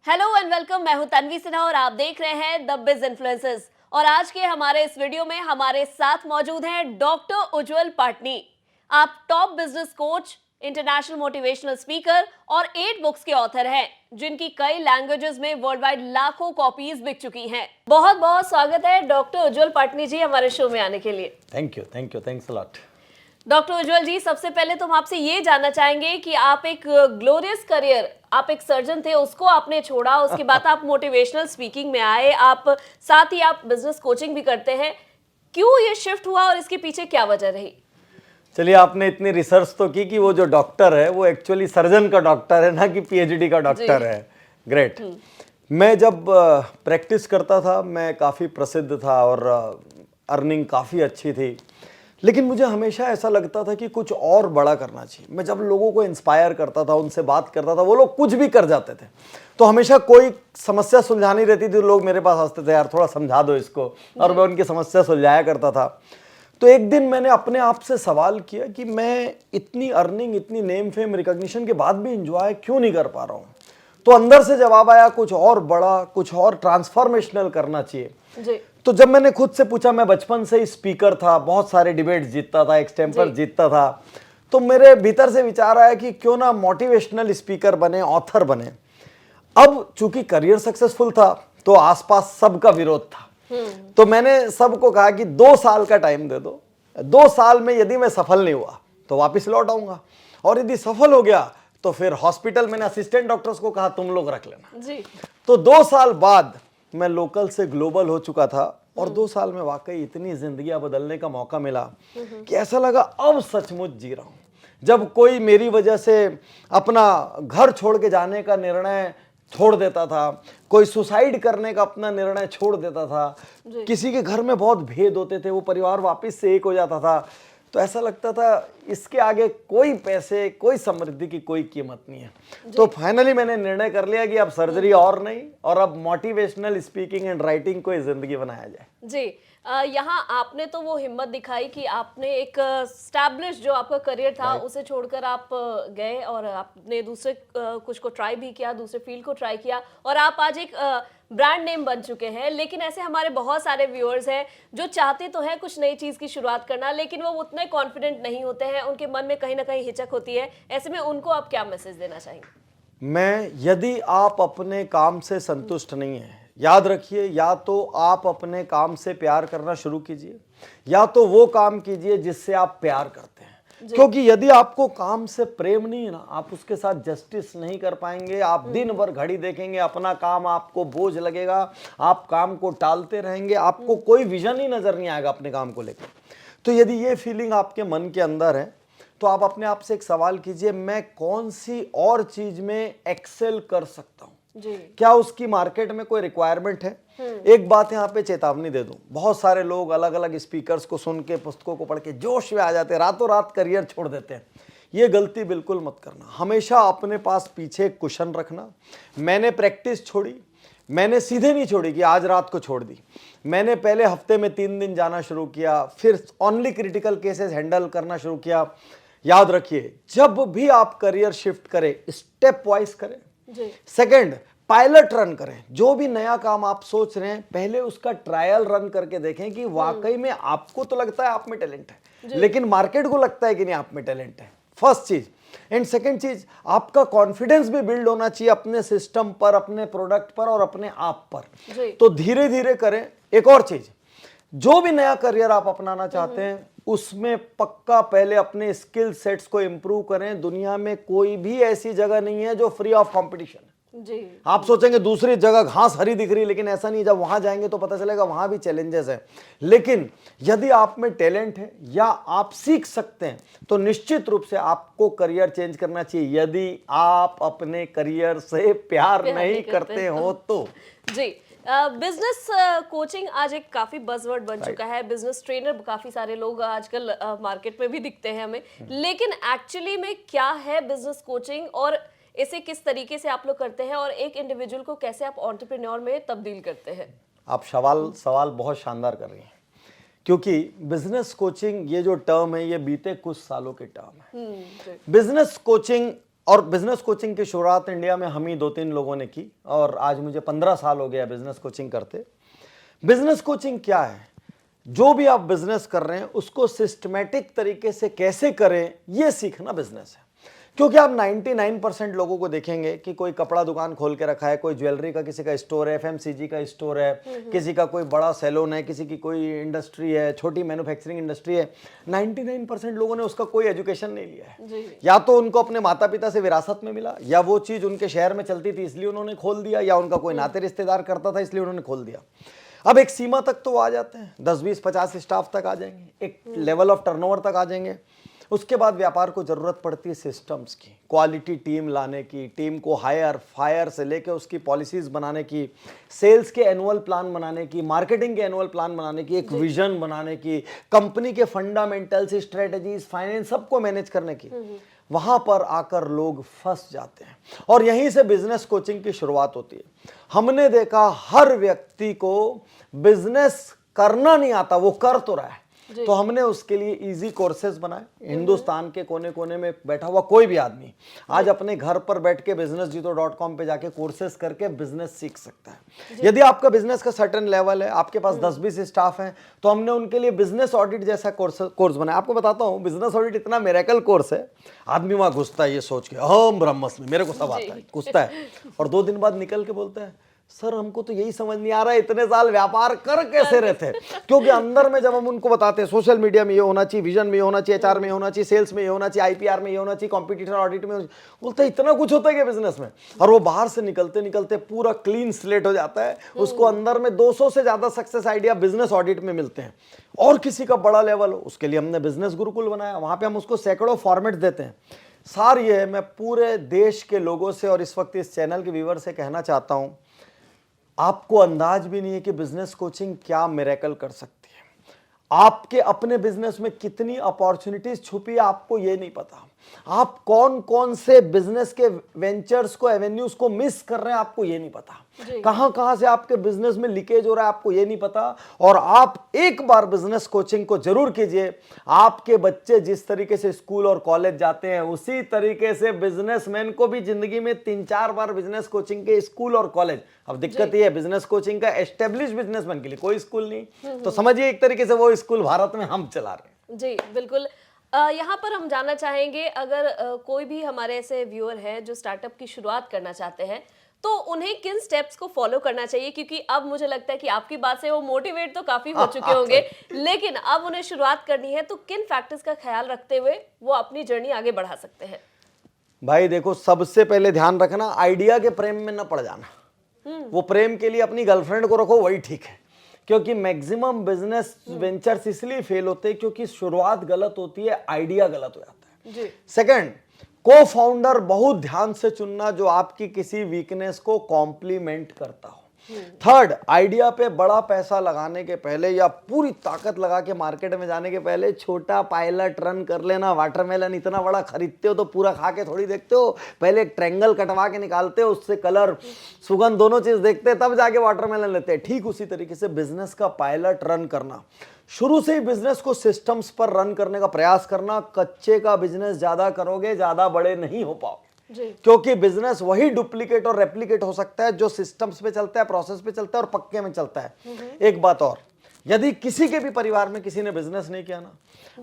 Hello and welcome. मैं हूं तन्वी सिन्हा और आप देख रहे हैं द बिज इन्फ्लुएंसर्स। और आज के हमारे इस वीडियो में हमारे साथ मौजूद हैं डॉक्टर उज्जवल पाटनी। आप top business coach, international motivational speaker और 8 बुक्स के ऑथर हैं, जिनकी कई लैंग्वेजेस में वर्ल्ड वाइड लाखों कॉपीज बिक चुकी हैं। बहुत बहुत स्वागत है डॉक्टर उज्जवल पाटनी जी हमारे शो में आने के लिए। Thank you, thanks a lot. Doctor Ujjwal ji, सबसे पहले तो हम आपसे ये जानना चाहेंगे कि आप एक ग्लोरियस करियर, आप एक सर्जन थे, उसको आपने छोड़ा, उसके बाद आप मोटिवेशनल स्पीकिंग में आए, आप साथ ही आप बिजनेस कोचिंग भी करते हैं। क्यों ये शिफ्ट हुआ और इसके पीछे क्या वजह रही? चलिए, आपने इतनी रिसर्च तो की कि वो जो डॉक्टर है वो एक्चुअली सर्जन का डॉक्टर है, ना कि पीएचडी का डॉक्टर है। ग्रेट। मैं जब प्रैक्टिस करता था, मैं काफ़ी प्रसिद्ध था और अर्निंग काफ़ी अच्छी थी, लेकिन मुझे हमेशा ऐसा लगता था कि कुछ और बड़ा करना चाहिए। मैं जब लोगों को इंस्पायर करता था, उनसे बात करता था, वो लोग कुछ भी कर जाते थे, तो हमेशा कोई समस्या सुलझानी रहती थी, लोग मेरे पास हंसते थे, यार थोड़ा समझा दो इसको, और मैं उनकी समस्या सुलझाया करता था। तो एक दिन मैंने अपने आप से सवाल किया कि मैं इतनी अर्निंग, इतनी नेम फेम, रिकॉग्निशन के बाद भी इंजॉय क्यों नहीं कर पा रहा हूँ। तो अंदर से जवाब आया, कुछ और बड़ा, कुछ और ट्रांसफॉर्मेशनल करना चाहिए जी। तो जब मैंने खुद से पूछा, मैं बचपन से ही स्पीकर था, बहुत सारे डिबेट्स जीतता था, एक्सटेम्पर जीतता था, तो मेरे भीतर से विचार आया कि क्यों ना मोटिवेशनल स्पीकर बने, ऑथर बने। अब चूंकि करियर सक्सेसफुल था तो आसपास सबका विरोध था, तो मैंने सबको कहा कि 2 साल का टाइम दे दो, 2 साल में यदि मैं सफल नहीं हुआ तो वापिस लौट आऊंगा, और यदि सफल हो गया तो फिर हॉस्पिटल मैंने असिस्टेंट डॉक्टर्स को कहा तुम लोग रख लेना जी। तो 2 साल बाद मैं लोकल से ग्लोबल हो चुका था, और 2 साल में वाकई इतनी जिंदगियां बदलने का मौका मिला कि ऐसा लगा अब सचमुच जी रहा हूं। जब कोई मेरी वजह से अपना घर छोड़ के जाने का निर्णय छोड़ देता था, कोई सुसाइड करने का अपना निर्णय छोड़ देता था, किसी के घर में बहुत भेद होते थे, वो परिवार वापस से एक हो जाता था, तो ऐसा लगता था इसके आगे कोई पैसे, कोई समृद्धि की कोई कीमत नहीं है। तो फाइनली मैंने निर्णय कर लिया कि अब सर्जरी और नहीं, और अब मोटिवेशनल स्पीकिंग एंड राइटिंग को जिंदगी बनाया जाए जी। यहाँ आपने तो वो हिम्मत दिखाई कि आपने एक स्टैब्लिश जो आपका करियर था उसे छोड़कर आप गए और आपने दूसरे कुछ को ट्राई भी किया, दूसरे फील्ड को ट्राई किया, और आप आज एक ब्रांड नेम बन चुके हैं। लेकिन ऐसे हमारे बहुत सारे व्यूअर्स हैं जो चाहते तो हैं कुछ नई चीज़ की शुरुआत करना, लेकिन वो उतने कॉन्फिडेंट नहीं होते हैं, उनके मन में कहीं ना कहीं हिचक होती है। ऐसे में उनको आप क्या मैसेज देना चाहेंगे? यदि आप अपने काम से संतुष्ट नहीं हैं, याद रखिए, या तो आप अपने काम से प्यार करना शुरू कीजिए, या तो वो काम कीजिए जिससे आप प्यार करते हैं। क्योंकि यदि आपको काम से प्रेम नहीं है ना, आप उसके साथ जस्टिस नहीं कर पाएंगे। आप दिन भर घड़ी देखेंगे, अपना काम आपको बोझ लगेगा, आप काम को टालते रहेंगे, आपको कोई विजन ही नजर नहीं आएगा अपने काम को लेकर। तो यदि ये फीलिंग आपके मन के अंदर है, तो आप अपने आप से एक सवाल कीजिए, मैं कौन सी और चीज में एक्सेल कर सकता हूं जी। क्या उसकी मार्केट में कोई रिक्वायरमेंट है? एक बात यहाँ पे चेतावनी दे दूं, बहुत सारे लोग अलग अलग स्पीकर्स को सुन के, पुस्तकों को पढ़ के जोश में आ जाते हैं, रातों रात करियर छोड़ देते हैं। ये गलती बिल्कुल मत करना। हमेशा अपने पास पीछे कुशन रखना। मैंने प्रैक्टिस छोड़ी, मैंने सीधे नहीं छोड़ी कि आज रात को छोड़ दी। मैंने पहले हफ्ते में 3 दिन जाना शुरू किया, फिर ओनली क्रिटिकल केसेस हैंडल करना शुरू किया। याद रखिए, जब भी आप करियर शिफ्ट करें, स्टेप वाइज करें। सेकंड, पायलट रन करें। जो भी नया काम आप सोच रहे हैं, पहले उसका ट्रायल रन करके देखें कि वाकई में आपको तो लगता है आप में टैलेंट है, लेकिन मार्केट को लगता है कि नहीं आप में टैलेंट है। फर्स्ट चीज। एंड सेकंड चीज, आपका कॉन्फिडेंस भी बिल्ड होना चाहिए अपने सिस्टम पर, अपने प्रोडक्ट पर और अपने आप पर। तो धीरे धीरे करें। एक और चीज, जो भी नया करियर आप अपनाना चाहते हैं, उसमें पक्का पहले अपने स्किल सेट्स को इंप्रूव करें। दुनिया में कोई भी ऐसी जगह नहीं है जो फ्री ऑफ कंपटीशन जी। आप सोचेंगे दूसरी जगह घास हरी दिख रही, लेकिन ऐसा नहीं। जब वहां जाएंगे तो पता चलेगा वहां भी चैलेंजेस है। लेकिन यदि आप में टैलेंट है या आप सीख सकते हैं, तो निश्चित रूप से आपको करियर चेंज करना चाहिए, यदि आप अपने करियर से प्यार नहीं करते हो तो जी। बिजनेस कोचिंग आज एक काफी बज़वर्ड बन चुका है। बिजनेस ट्रेनर काफी सारे लोग आजकल मार्केट में भी दिखते हैं हमें, लेकिन एक्चुअली में क्या है बिजनेस कोचिंग, और इसे किस तरीके से आप लोग करते हैं, और एक इंडिविजुअल को कैसे आप एंटरप्रेन्योर में तब्दील करते हैं? आप सवाल बहुत शानदार कर रही हैं, क्योंकि बिजनेस कोचिंग ये जो टर्म है, ये बीते कुछ सालों के टर्म है। बिजनेस कोचिंग और बिजनेस कोचिंग की शुरुआत इंडिया में हम ही 2-3 लोगों ने की और आज मुझे 15 साल हो गया बिजनेस कोचिंग करते। बिजनेस कोचिंग क्या है? जो भी आप बिजनेस कर रहे हैं उसको सिस्टमैटिक तरीके से कैसे करें ये सीखना बिजनेस है। क्योंकि आप 99% लोगों को देखेंगे कि कोई कपड़ा दुकान खोल के रखा है, कोई ज्वेलरी का किसी का स्टोर है, एफएमसीजी का स्टोर है, किसी का कोई बड़ा सैलून है, किसी की कोई इंडस्ट्री है, छोटी मैन्युफैक्चरिंग इंडस्ट्री है। 99% लोगों ने उसका कोई एजुकेशन नहीं लिया है। या तो उनको अपने माता पिता से विरासत में मिला, या वो चीज़ उनके शहर में चलती थी इसलिए उन्होंने खोल दिया, या उनका कोई नाते रिश्तेदार करता था इसलिए उन्होंने खोल दिया। अब एक सीमा तक तो आ जाते हैं, 10-20-50 स्टाफ तक आ जाएंगे, एक लेवल ऑफ टर्नओवर तक आ जाएंगे। उसके बाद व्यापार को जरूरत पड़ती है सिस्टम्स की, क्वालिटी टीम लाने की, टीम को हायर फायर से लेके उसकी पॉलिसीज बनाने की, सेल्स के एनुअल प्लान बनाने की, मार्केटिंग के एनुअल प्लान बनाने की, एक विजन बनाने की, कंपनी के फंडामेंटल्स, स्ट्रेटजीज, फाइनेंस सबको मैनेज करने की। वहां पर आकर लोग फंस जाते हैं और यहीं से बिजनेस कोचिंग की शुरुआत होती है। हमने देखा हर व्यक्ति को बिजनेस करना नहीं आता, वो कर तो रहा है, तो हमने उसके लिए इजी कोर्सेज बनाए। हिंदुस्तान के कोने कोने में बैठा हुआ कोई भी आदमी आज अपने घर पर बैठ के businessjito.com पे जाके कोर्सेज करके बिजनेस सीख सकता है। यदि आपका बिजनेस का सर्टेन लेवल है, आपके पास 10-20 स्टाफ हैं, तो हमने उनके लिए बिजनेस ऑडिट जैसा कोर्स बनाया। आपको बताता हूँ, बिजनेस ऑडिट इतना मिरेकल कोर्स है, आदमी वहां घुसता है ये सोच के अहम ब्रह्मस्मि मेरे को सब आता है, घुसता है और 2 दिन बाद निकल के बोलता है सर हमको तो यही समझ नहीं आ रहा है इतने साल व्यापार कर कैसे रहते हैं। क्योंकि अंदर में जब हम उनको बताते हैं सोशल मीडिया में ये होना चाहिए, विजन में ये होना चाहिए, एचआर में ये होना चाहिए, सेल्स में ये होना चाहिए, आईपीआर में ये होना चाहिए, कॉम्पिटिटर ऑडिट में, बोलते इतना कुछ होता है क्या बिजनेस में। और वो बाहर से निकलते निकलते पूरा क्लीन स्लेट हो जाता है। उसको अंदर में 200 से ज्यादा सक्सेस आइडिया बिजनेस ऑडिट में मिलते हैं। और किसी का बड़ा लेवल हो, उसके लिए हमने बिजनेस गुरुकुल बनाया, वहां पे हम उसको सैकड़ों फॉर्मेट देते हैं। सार ये है, मैं पूरे देश के लोगों से और इस वक्त इस चैनल के व्यूअर से कहना चाहता हूं, आपको अंदाज भी नहीं है कि बिजनेस कोचिंग क्या मिरेकल कर सकती है। आपके अपने बिजनेस में कितनी अपॉर्चुनिटीज छुपी है आपको ये नहीं पता। आप कौन कौन से बिजनेस के वेंचर्स को, एवेन्यूज को मिस कर रहे हैं आपको ये नहीं पता। कहां कहां से आपके बिजनेस में लीकेज हो रहा है आपको ये नहीं पता। और आप एक बार बिजनेस कोचिंग को जरूर कीजिए। आपके बच्चे जिस तरीके से स्कूल और कॉलेज जाते हैं उसी तरीके से बिजनेसमैन को भी जिंदगी में 3-4 बार बिजनेस कोचिंग के स्कूल और कॉलेज। अब दिक्कत ये है बिजनेस कोचिंग का एस्टेब्लिश बिजनेसमैन के लिए कोई स्कूल नहीं, तो समझिए एक तरीके से वो स्कूल भारत में हम चला रहे हैं। जी बिल्कुल। यहाँ पर हम जानना चाहेंगे, अगर कोई भी हमारे ऐसे व्यूअर हैं जो स्टार्टअप की शुरुआत करना चाहते हैं, तो उन्हें किन स्टेप्स को फॉलो करना चाहिए? क्योंकि अब मुझे लगता है कि आपकी बात से वो मोटिवेट तो काफी हो चुके होंगे, लेकिन अब उन्हें शुरुआत करनी है, तो किन फैक्टर्स का ख्याल रखते हुए वो अपनी जर्नी आगे बढ़ा सकते हैं? भाई देखो, सबसे पहले ध्यान रखना आइडिया के प्रेम में न पड़ जाना। वो प्रेम के लिए अपनी गर्लफ्रेंड को रखो, वही ठीक है। क्योंकि मैक्सिमम बिजनेस वेंचर्स इसलिए फेल होते हैं क्योंकि शुरुआत गलत होती है, आइडिया गलत हो जाता है। सेकंड, को फाउंडर बहुत ध्यान से चुनना जो आपकी किसी वीकनेस को कॉम्प्लीमेंट करता हो। थर्ड, आइडिया पे बड़ा पैसा लगाने के पहले या पूरी ताकत लगा के मार्केट में जाने के पहले छोटा पायलट रन कर लेना। वाटरमेलन इतना बड़ा खरीदते हो तो पूरा खा के थोड़ी देखते हो, पहले एक ट्रायंगल कटवा के निकालते हो, उससे कलर सुगंध दोनों चीज देखते हैं, तब जाके वाटरमेलन लेते हैं। ठीक उसी तरीके से बिजनेस का पायलट रन करना, शुरू से ही बिजनेस को सिस्टम्स पर रन करने का प्रयास करना। कच्चे का बिजनेस ज्यादा करोगे ज्यादा बड़े नहीं हो पाओगे, क्योंकि बिजनेस वही डुप्लीकेट और रेप्लिकेट हो सकता है जो सिस्टम्स पे चलता है, प्रोसेस पे चलता है और पक्के में चलता है। एक बात और, यदि किसी के भी परिवार में किसी ने बिजनेस नहीं किया ना,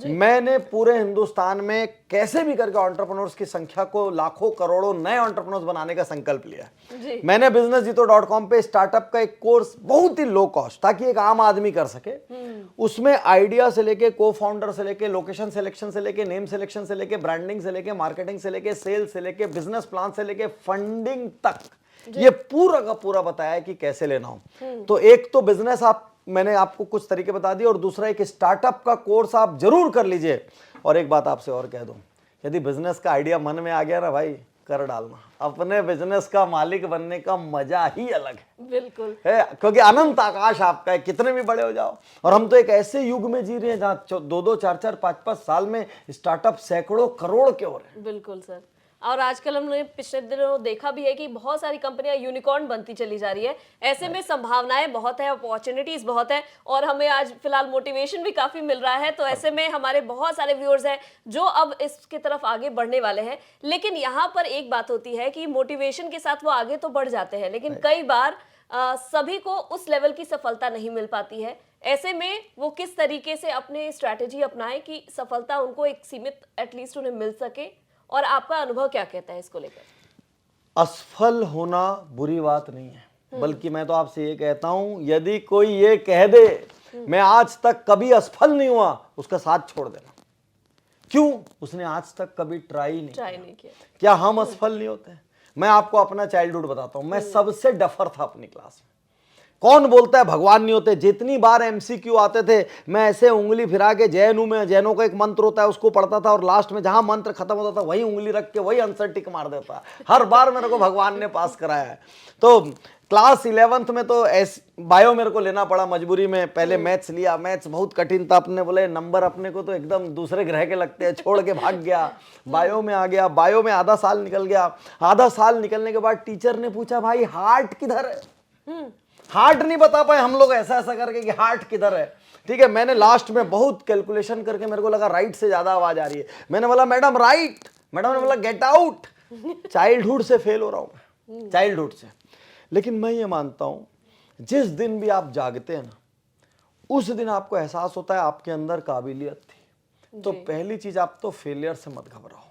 मैंने पूरे हिंदुस्तान में कैसे भी करके एंटरप्रेन्योर्स की संख्या को लाखों करोड़ों नए एंटरप्रेन्योर्स बनाने का संकल्प लिया है। मैंने businessjito.com पे स्टार्टअप का एक कोर्स बहुत ही लो कॉस्ट, ताकि एक आम आदमी कर सके, उसमें आइडिया से लेके, को फाउंडर से लेके, लोकेशन सिलेक्शन से लेके, नेम सिलेक्शन से लेके, ब्रांडिंग से लेके, मार्केटिंग से लेके, सेल्स से लेके, बिजनेस प्लान से लेके, फंडिंग तक, ये पूरा का पूरा बताया है कि कैसे लेना हो। तो एक तो बिजनेस मैंने आपको कुछ तरीके बता दिए, और दूसरा एक स्टार्टअप का कोर्स आप जरूर कर लीजिए। और एक बात आपसे और कह दूं, यदि बिजनेस का आइडिया मन में आ गया ना भाई, कर डालना। अपने बिजनेस का मालिक बनने का मजा ही अलग है, बिल्कुल है, क्योंकि अनंत आकाश आपका है, कितने भी बड़े हो जाओ। और हम तो एक ऐसे युग में जी रहे हैं जहाँ 2-2, 4-4, 5-5 साल में स्टार्टअप सैकड़ों करोड़ के हो रहे हैं। बिल्कुल सर। और आजकल हमने पिछले दिनों देखा भी है कि बहुत सारी कंपनियां यूनिकॉर्न बनती चली जा रही है। ऐसे में संभावनाएं बहुत है, अपॉर्चुनिटीज बहुत है और हमें आज फिलहाल मोटिवेशन भी काफी मिल रहा है। तो ऐसे में हमारे बहुत सारे व्यूअर्स हैं जो अब इसकी तरफ आगे बढ़ने वाले हैं। लेकिन यहाँ पर एक बात होती है कि मोटिवेशन के साथ वो आगे तो बढ़ जाते हैं, लेकिन कई बार सभी को उस लेवल की सफलता नहीं मिल पाती है। ऐसे में वो किस तरीके से अपने स्ट्रैटेजी अपनाएं कि सफलता उनको एक सीमित एटलीस्ट उन्हें मिल सके, और आपका अनुभव क्या कहता है इसको लेकर? असफल होना बुरी बात नहीं है, बल्कि मैं तो आपसे ये कहता हूं, यदि कोई ये कह दे मैं आज तक कभी असफल नहीं हुआ, उसका साथ छोड़ देना। क्यों? उसने आज तक कभी ट्राई नहीं किया। क्या हम असफल नहीं होते? मैं आपको अपना चाइल्डहुड बताता हूं। मैं सबसे डफर था अपनी क्लास में। कौन बोलता है भगवान नहीं होते? जितनी बार एमसीक्यू आते थे, मैं ऐसे उंगली फिरा के जैनों में, जैनों का एक मंत्र होता है उसको पढ़ता था, और लास्ट में जहां मंत्र खत्म होता था वही उंगली रख के वही आंसर टिक मार देता। हर बार मेरे को भगवान ने पास कराया है। तो क्लास 11th में तो बायो मेरे को लेना पड़ा मजबूरी में। पहले मैथ्स लिया, मैथ्स बहुत कठिन था। अपने बोले नंबर अपने को तो एकदम दूसरे ग्रह के लगते हैं, छोड़ के भाग गया। बायो में आ गया, बायो में आधा साल निकल गया। आधा साल निकलने के बाद टीचर ने पूछा भाई हार्ट किधर है? हार्ट नहीं बता पाए हम लोग ऐसा ऐसा करके कि हार्ट किधर है। ठीक है, मैंने लास्ट में बहुत कैलकुलेशन करके मेरे को लगा राइट से ज्यादा आवाज आ रही है। मैंने बोला मैडम राइट। मैडम ने बोला गेट आउट। चाइल्डहुड से फेल हो रहा हूं मैं, चाइल्डहुड से। लेकिन मैं ये मानता हूं जिस दिन भी आप जागते हैं ना, उस दिन आपको एहसास होता है आपके अंदर काबिलियत थी। तो पहली चीज, आप तो फेलियर से मत घबराओ।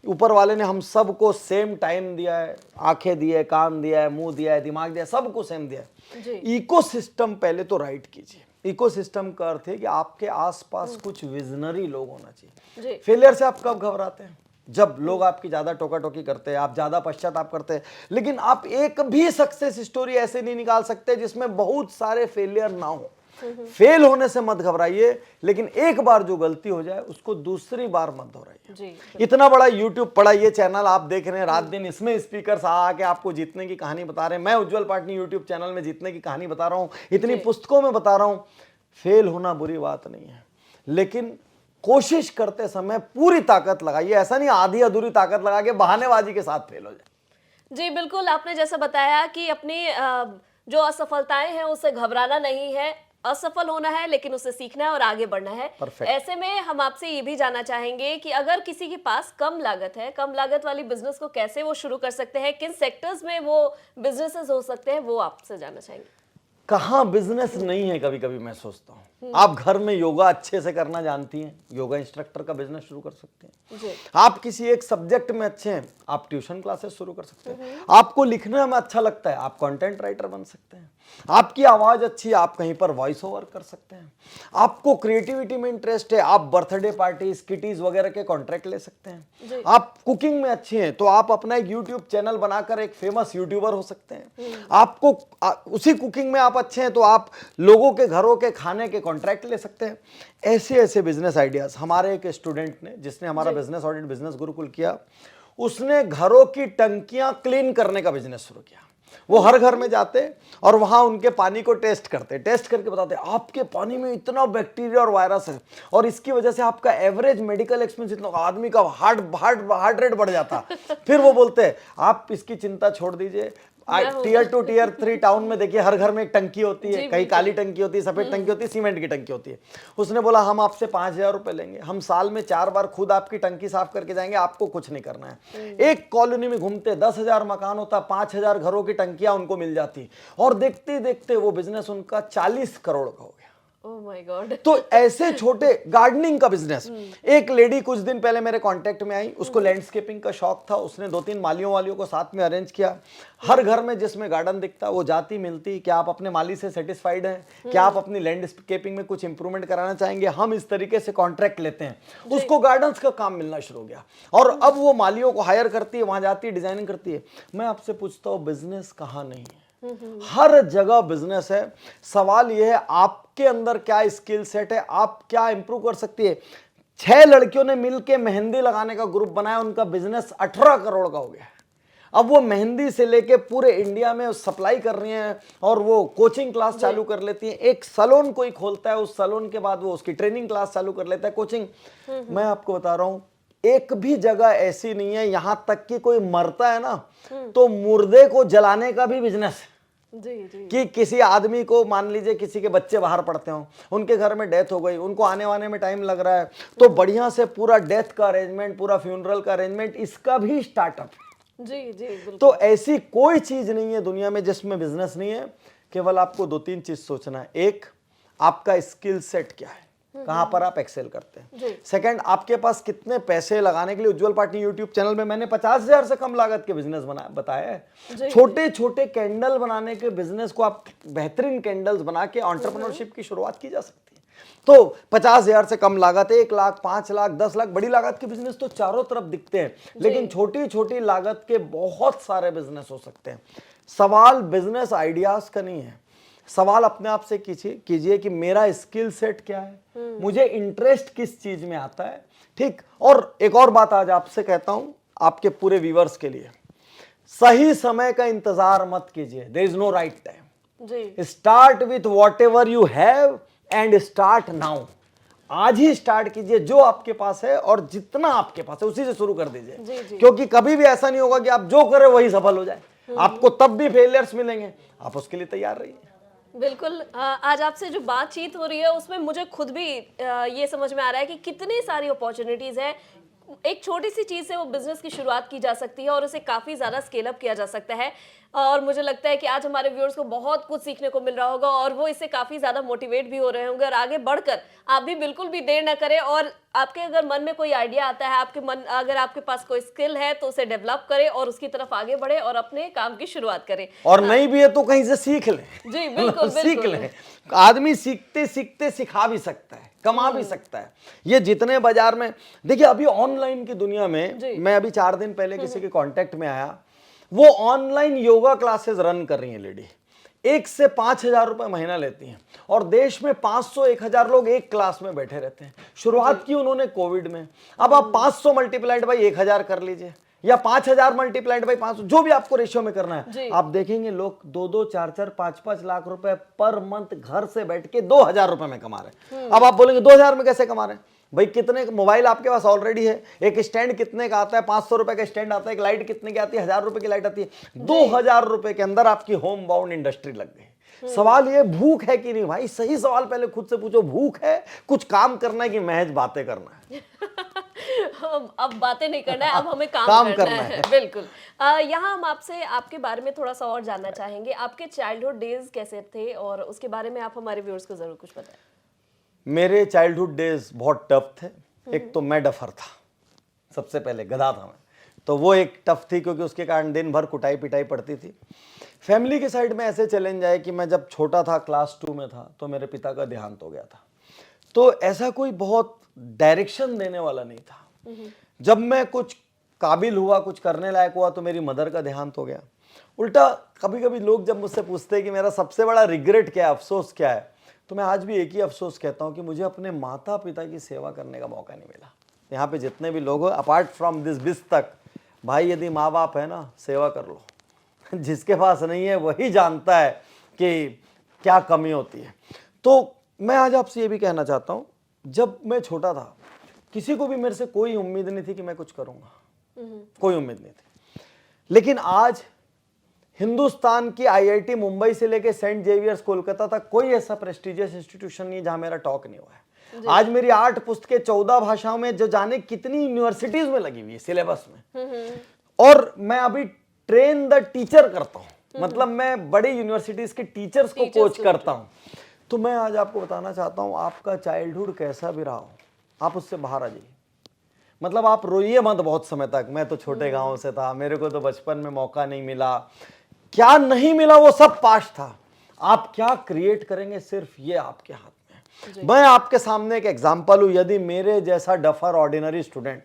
ऊपर वाले ने हम सबको सेम टाइम दिया है, आंखें दी है, कान दिया है, मुंह दिया है, दिमाग दिया है, सबको सेम दिया है। इकोसिस्टम पहले तो राइट कीजिए। इकोसिस्टम का अर्थ है कि आपके आसपास कुछ विजनरी लोग होना चाहिए। फेलियर से आप कब घबराते हैं? जब लोग आपकी ज्यादा टोका टोकी करते हैं, आप ज्यादा पश्चाताप करते हैं। लेकिन आप एक भी सक्सेस स्टोरी ऐसे नहीं निकाल सकते जिसमें बहुत सारे फेलियर ना हो। फेल होने से मत घबराइए, लेकिन एक बार जो गलती हो जाए उसको दूसरी बार मत दोहराइए। इतना बड़ा यूट्यूब पड़ा, ये चैनल आप देख रहे हैं रात दिन, इसमें स्पीकर्स आके आपको जीतने की कहानी बता रहे हैं। मैं उज्जवल पाटनी यूट्यूब चैनल में जीतने की कहानी बता रहा हूं, इतनी पुस्तकों में बता रहा हूं। फेल होना बुरी बात नहीं है, लेकिन कोशिश करते समय पूरी ताकत लगाइए। ऐसा नहीं आधी अधूरी ताकत लगा के बहानेबाजी के साथ फेल हो जाए। जी बिल्कुल, आपने जैसा बताया कि अपनी जो असफलताएं हैं उससे घबराना नहीं है, असफल होना है लेकिन उससे सीखना है और आगे बढ़ना है। ऐसे में हम आपसे ये भी जानना चाहेंगे कि अगर किसी के पास कम लागत है, कम लागत वाली बिजनेस को कैसे वो शुरू कर सकते हैं, किन सेक्टर्स में वो बिजनेसेस हो सकते हैं, वो आपसे जानना चाहेंगे। कहाँ बिजनेस नहीं है? कभी कभी मैं सोचता हूँ आप घर में योगा अच्छे से करना जानती हैं, योगा इंस्ट्रक्टर का बिजनेस शुरू कर सकते हैं। आप किसी एक सब्जेक्ट में अच्छे हैं, आप ट्यूशन क्लासेस शुरू कर सकते हैं। आपको लिखने में अच्छा लगता है, आप कंटेंट राइटर बन सकते हैं। आपकी आवाज अच्छी है, आप कहीं पर वॉइस ओवर कर सकते हैं। आपको क्रिएटिविटी में इंटरेस्ट है, आप बर्थडे पार्टी, किटीज वगैरह के कॉन्ट्रैक्ट ले सकते हैं। आप कुकिंग में अच्छे हैं तो आप अपना एक यूट्यूब चैनल बनाकर एक फेमस यूट्यूबर हो सकते हैं। आपको उसी कुकिंग में आप अच्छे हैं तो आप लोगों के घरों के खाने के कॉन्ट्रैक्ट ले सकते हैं। ऐसे ऐसे बिजनेस आइडियाज। हमारे एक स्टूडेंट ने, जिसने हमारा बिजनेस ऑडिट बिजनेस गुरुकुल किया, उसने घरों की टंकियां क्लीन करने का बिजनेस शुरू किया। वो हर घर में जाते और वहां उनके पानी को टेस्ट करते, टेस्ट करके बताते आपके पानी में इतना बैक्टीरिया और वायरस है और इसकी वजह से आपका एवरेज मेडिकल एक्सपेंस इतना, आदमी का हार्ट रेट बढ़ जाता। फिर वो बोलते आप इसकी चिंता छोड़ दीजिए, टियर 2 टियर 3 टाउन में देखिए हर घर में एक टंकी होती है, कहीं काली टंकी होती है, सफेद टंकी होती है, सीमेंट की टंकी होती है। उसने बोला हम आपसे 5,000 रुपए लेंगे, हम साल में 4 बार खुद आपकी टंकी साफ करके जाएंगे, आपको कुछ नहीं करना है। एक कॉलोनी में घूमते 10,000 मकान होता, 5,000 घरों की टंकियां उनको मिल जाती और देखते देखते वो बिजनेस उनका 40 करोड़ का हो गया। Oh my God. तो ऐसे छोटे गार्डनिंग का बिजनेस। एक लेडी कुछ दिन पहले मेरे कांटेक्ट में आई, उसको लैंडस्केपिंग का शौक था। उसने 2-3 मालियों वालियों को साथ में अरेंज किया। हर घर में जिसमें गार्डन दिखता वो जाती मिलती, क्या आप अपने माली से सेटिस्फाइड हैं, क्या आप अपनी लैंडस्केपिंग में कुछ इंप्रूवमेंट कराना चाहेंगे, हम इस तरीके से कॉन्ट्रैक्ट लेते हैं। उसको गार्डन्स का काम मिलना शुरू हो गया और अब वो मालियों को हायर करती है, वहां जाती है, डिजाइनिंग करती है। मैं आपसे पूछता हूँ बिजनेस कहाँ नहीं है? हर जगह बिजनेस है। सवाल यह है आपके अंदर क्या स्किल सेट है, आप क्या इंप्रूव कर सकती है। 6 लड़कियों ने मिलकर मेहंदी लगाने का ग्रुप बनाया, उनका बिजनेस 18 करोड़ का हो गया। अब वो मेहंदी से लेके पूरे इंडिया में सप्लाई कर रही हैं और वो कोचिंग क्लास चालू कर लेती हैं। एक सैलून कोई खोलता है, उस सैलून के बाद वो उसकी ट्रेनिंग क्लास चालू कर लेता है, कोचिंग। मैं आपको बता रहा हूं एक भी जगह ऐसी नहीं है, यहां तक कि कोई मरता है ना तो मुर्दे को जलाने का भी बिजनेस है। जी जी कि किसी आदमी को, मान लीजिए किसी के बच्चे बाहर पढ़ते हो, उनके घर में डेथ हो गई, उनको आने वाने में टाइम लग रहा है, तो बढ़िया से पूरा डेथ का अरेंजमेंट, पूरा फ्यूनरल का अरेंजमेंट, इसका भी स्टार्टअप है। जी जी बिल्कुल। तो ऐसी कोई चीज नहीं है दुनिया में जिसमें बिजनेस नहीं है। केवल आपको 2-3 चीज सोचना है। एक, आपका स्किल सेट क्या है, कहां पर आप एक्सेल करते हैं। सेकंड, आपके पास कितने पैसे लगाने के लिए। उज्जवल पाटनी यूट्यूब चैनल में मैंने 50,000 से कम लागत के बिजनेस बताया है। छोटे छोटे कैंडल बनाने के बिजनेस को आप, बेहतरीन कैंडल्स बना के एंटरप्रेन्योरशिप की शुरुआत की जा सकती है। तो 50,000 से कम लागत, 1 लाख, 5 लाख, 10 लाख, बड़ी लागत के बिजनेस तो चारों तरफ दिखते हैं, लेकिन छोटी छोटी लागत के बहुत सारे बिजनेस हो सकते हैं। सवाल बिजनेस आइडियाज का नहीं है, सवाल अपने आप से कीजिए कि मेरा स्किल सेट क्या है, मुझे इंटरेस्ट किस चीज में आता है। ठीक। और एक और बात आज आपसे कहता हूं, आपके पूरे व्यूअर्स के लिए, सही समय का इंतजार मत कीजिए। There is no right time. Start with whatever you have and start now. आज ही स्टार्ट कीजिए जो आपके पास है, और जितना आपके पास है उसी से शुरू कर दीजिए। क्योंकि कभी भी ऐसा नहीं होगा कि आप जो करें वही सफल हो जाए, आपको तब भी फेलियर्स मिलेंगे। आप उसके लिए तैयार रहिए। बिल्कुल। आज आपसे जो बातचीत हो रही है उसमें मुझे खुद भी ये समझ में आ रहा है कि कितनी सारी अपॉर्चुनिटीज है। एक छोटी सी चीज से वो बिजनेस की शुरुआत की जा सकती है और उसे काफी ज्यादा स्केल अप किया जा सकता है। और मुझे लगता है कि आज हमारे व्यूअर्स को बहुत कुछ सीखने को मिल रहा होगा और वो इससे काफी ज्यादा मोटिवेट भी हो रहे होंगे। और आगे बढ़कर आप भी बिल्कुल भी देर ना करें, और आपके अगर मन में कोई आइडिया आता है, अगर आपके पास कोई स्किल है तो उसे डेवलप करें और उसकी तरफ आगे बढ़े और अपने काम की शुरुआत करें। और नहीं भी है तो कहीं से सीख लें। जी बिल्कुल सीख लें। आदमी सीखते सीखते सिखा भी सकता है, कमा भी सकता है। ये जितने बाजार में, देखिए अभी ऑनलाइन की दुनिया में, मैं अभी 4 दिन पहले किसी के कांटेक्ट में आया, वो ऑनलाइन योगा क्लासेस रन कर रही हैं लेडी, 1 से 5,000 रुपए महीना लेती हैं, और देश में 500-1,000 लोग एक क्लास में बैठे रहते हैं। शुरुआत की उन्होंने कोविड में। अब आप 500 मल्टीप्लाइड बाई 1,000 कर लीजिए, या 5,000 मल्टीप्लाइड बाई 500, जो भी आपको रेशियो में करना है। आप देखेंगे लोग 2-2, 4-4, 5-5 लाख रुपए पर मंथ घर से बैठ के 2,000 रुपए में कमा रहे हैं। अब आप बोलेंगे 2,000 में कैसे कमा रहे हैं? भाई कितने मोबाइल आपके पास ऑलरेडी है, एक स्टैंड कितने का आता है, 500 रुपए का स्टैंड आता है, एक लाइट कितने की आती है, 1,000 रुपए की लाइट आती है। 2,000 रुपए के अंदर आपकी होम बाउंड इंडस्ट्री लग गई। सवाल ये, भूख है कि नहीं? भाई सही सवाल पहले खुद से पूछो, भूख है, कुछ काम करना है कि महज बातें करना है? अब बातें नहीं करना है, अब हमें काम करना है। बिल्कुल। यहाँ हम आपसे आपके बारे में थोड़ा सा और जानना चाहेंगे। आपके चाइल्डहुड डेज कैसे थे और उसके बारे में आप हमारे व्यूअर्स को जरूर कुछ बताएं। मेरे चाइल्डहुड डेज बहुत टफ थे। एक तो मैं डफर था, सबसे पहले गधा था मैं, तो वो एक टफ थी, क्योंकि उसके कारण दिन भर कुटाई पिटाई पड़ती थी। फैमिली के साइड में ऐसे चैलेंज आए कि मैं जब छोटा था, क्लास 2 में था, तो मेरे पिता का देहांत हो गया था। तो ऐसा कोई बहुत डायरेक्शन देने वाला नहीं था। जब मैं कुछ काबिल हुआ, कुछ करने लायक हुआ, तो मेरी मदर का देहांत हो गया। उल्टा कभी कभी लोग जब मुझसे पूछते हैं कि मेरा सबसे बड़ा रिग्रेट क्या है, अफसोस क्या है, तो मैं आज भी एक ही अफसोस कहता हूं कि मुझे अपने माता पिता की सेवा करने का मौका नहीं मिला। यहाँ पे जितने भी लोग हो, अपार्ट फ्रॉम दिस बिस तक, भाई यदि माँ बाप है ना, सेवा कर लो। जिसके पास नहीं है वही जानता है कि क्या कमी होती है। तो मैं आज आपसे ये भी कहना चाहता हूँ, जब मैं छोटा था किसी को भी मेरे से कोई उम्मीद नहीं थी कि मैं कुछ करूँगा, कोई उम्मीद नहीं थी। लेकिन आज हिंदुस्तान की आईआईटी मुंबई से लेकर सेंट जेवियर्स कोलकाता तक कोई ऐसा प्रेस्टिजियस इंस्टीट्यूशन नहीं है जहां मेरा टॉक नहीं हुआ है। आज मेरी 8 पुस्तकें 14 भाषाओं में, जो जाने कितनी यूनिवर्सिटीज में लगी हुई है सिलेबस में। और मैं अभी ट्रेन द टीचर करता हूं, मतलब मैं बड़ी यूनिवर्सिटीज के टीचर्स को कोच करता हूं। तो मैं आज आपको बताना चाहता हूं, आपका चाइल्डहुड कैसा भी रहा हो, आप उससे बाहर आ जाइए। मतलब आप रोइए मत बहुत समय तक, मैं तो छोटे गांव से था, मेरे को तो बचपन में मौका नहीं मिला। क्या नहीं मिला वो सब पास्ट था। आप क्या क्रिएट करेंगे सिर्फ ये आपके हाथ में। मैं आपके सामने एक एग्जांपल हूं। यदि मेरे जैसा डफर ऑर्डिनरी स्टूडेंट,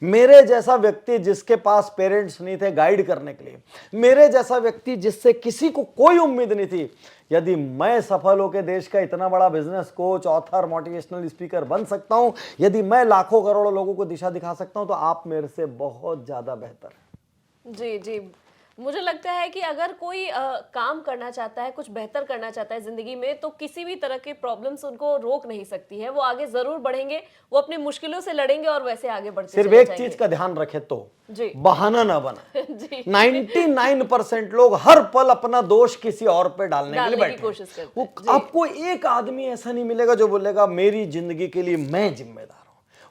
मेरे जैसा व्यक्ति जिसके पास पेरेंट्स नहीं थे गाइड करने के लिए, मेरे जैसा व्यक्ति जिससे किसी को कोई उम्मीद नहीं थी, यदि मैं सफल होकर देश का इतना बड़ा business coach, author, motivational speaker बन सकता हूं, यदि मैं लाखों करोड़ों लोगों को दिशा दिखा सकता हूं, तो आप मेरे से बहुत ज्यादा बेहतर। जी जी, मुझे लगता है कि अगर कोई काम करना चाहता है, कुछ बेहतर करना चाहता है जिंदगी में, तो किसी भी तरह के प्रॉब्लम्स उनको रोक नहीं सकती है। वो आगे जरूर बढ़ेंगे, वो अपनी मुश्किलों से लड़ेंगे और वैसे आगे बढ़ते सिर्फ चले एक जाएंगे। चीज का ध्यान रखे तो जी। बहाना ना बना। जी। 99% लोग हर पल अपना दोष किसी और पे डालने के लिए की बैठे कोशिश हैं। करते वो हैं। जी। आपको एक आदमी ऐसा नहीं मिलेगा जो बोलेगा मेरी जिंदगी के लिए मैं जिम्मेदार हूं।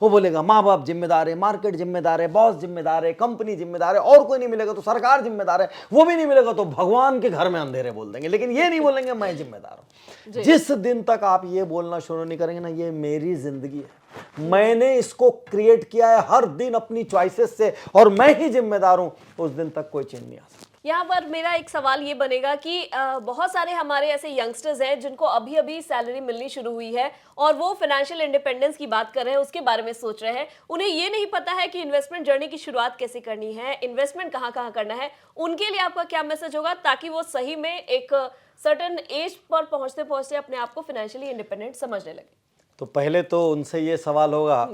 वो बोलेगा माँ बाप जिम्मेदार है, मार्केट जिम्मेदार है, बॉस जिम्मेदार है, कंपनी जिम्मेदार है, और कोई नहीं मिलेगा तो सरकार जिम्मेदार है, वो भी नहीं मिलेगा तो भगवान के घर में अंधेरे बोल देंगे, लेकिन ये नहीं बोलेंगे मैं जिम्मेदार हूं। जिस दिन तक आप ये बोलना शुरू नहीं करेंगे ना, ये मेरी जिंदगी है, मैंने इसको क्रिएट किया है हर दिन अपनी चॉइसेस से और मैं ही जिम्मेदार हूं, उस दिन तक कोई चेंज नहीं आ सकता। यहाँ पर मेरा एक सवाल ये बनेगा कि बहुत सारे हमारे ऐसे यंगस्टर्स हैं जिनको अभी अभी सैलरी मिलनी शुरू हुई है और वो फाइनेंशियल इंडिपेंडेंस की बात कर रहे हैं, उसके बारे में सोच रहे हैं। उन्हें ये नहीं पता है कि इन्वेस्टमेंट जर्नी की शुरुआत कैसे करनी है, इन्वेस्टमेंट कहाँ कहाँ करना है। उनके लिए आपका क्या मैसेज होगा ताकि वो सही में एक सर्टेन एज पर पहुंचते पहुंचते अपने आप को फाइनेंशियली इंडिपेंडेंट समझने लगे? तो पहले तो उनसे ये सवाल होगा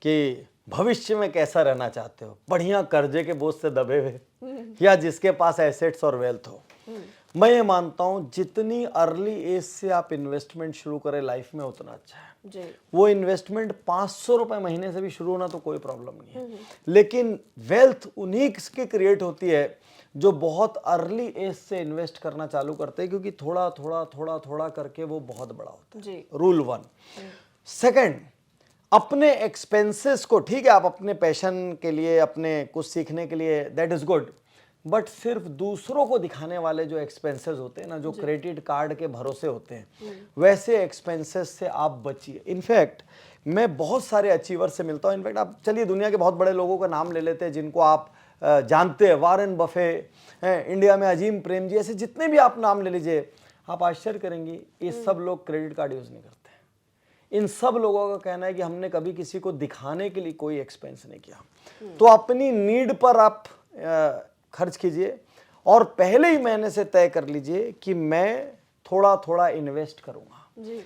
कि भविष्य में कैसा रहना चाहते हो, बढ़िया कर्जे के बोझ से दबे हुए या जिसके पास एसेट्स और वेल्थ हो। मैं ये मानता हूं जितनी अर्ली एज से आप इन्वेस्टमेंट शुरू करें लाइफ में उतना अच्छा है। जी। वो इन्वेस्टमेंट 500 रुपए महीने से भी शुरू होना तो कोई प्रॉब्लम नहीं है, लेकिन वेल्थ उन्हीं की क्रिएट होती है जो बहुत अर्ली एज से इन्वेस्ट करना चालू करते हैं, क्योंकि थोड़ा थोड़ा थोड़ा थोड़ा करके वो बहुत बड़ा होता है। जी। रूल 1। सेकंड, अपने एक्सपेंसेस को, ठीक है आप अपने पैशन के लिए, अपने कुछ सीखने के लिए, दैट इज गुड, बट सिर्फ दूसरों को दिखाने वाले जो एक्सपेंसेस होते हैं ना, जो क्रेडिट कार्ड के भरोसे होते हैं, वैसे एक्सपेंसेस से आप बचिए। इनफैक्ट मैं बहुत सारे अचीवर से मिलता हूँ। इनफैक्ट आप चलिए दुनिया के बहुत बड़े लोगों का नाम ले लेते हैं जिनको आप जानते हैं, वारेन बफे हैं, इंडिया में अजीम प्रेम जी, ऐसे जितने भी आप नाम ले लीजिए, आप आश्चर्य करेंगे ये सब लोग क्रेडिट कार्ड यूज नहीं करते। इन सब लोगों का कहना है कि हमने कभी किसी को दिखाने के लिए कोई एक्सपेंस नहीं किया। तो अपनी नीड पर आप खर्च कीजिए और पहले ही महीने से तय कर लीजिए कि मैं थोड़ा थोड़ा इन्वेस्ट करूंगा। जी।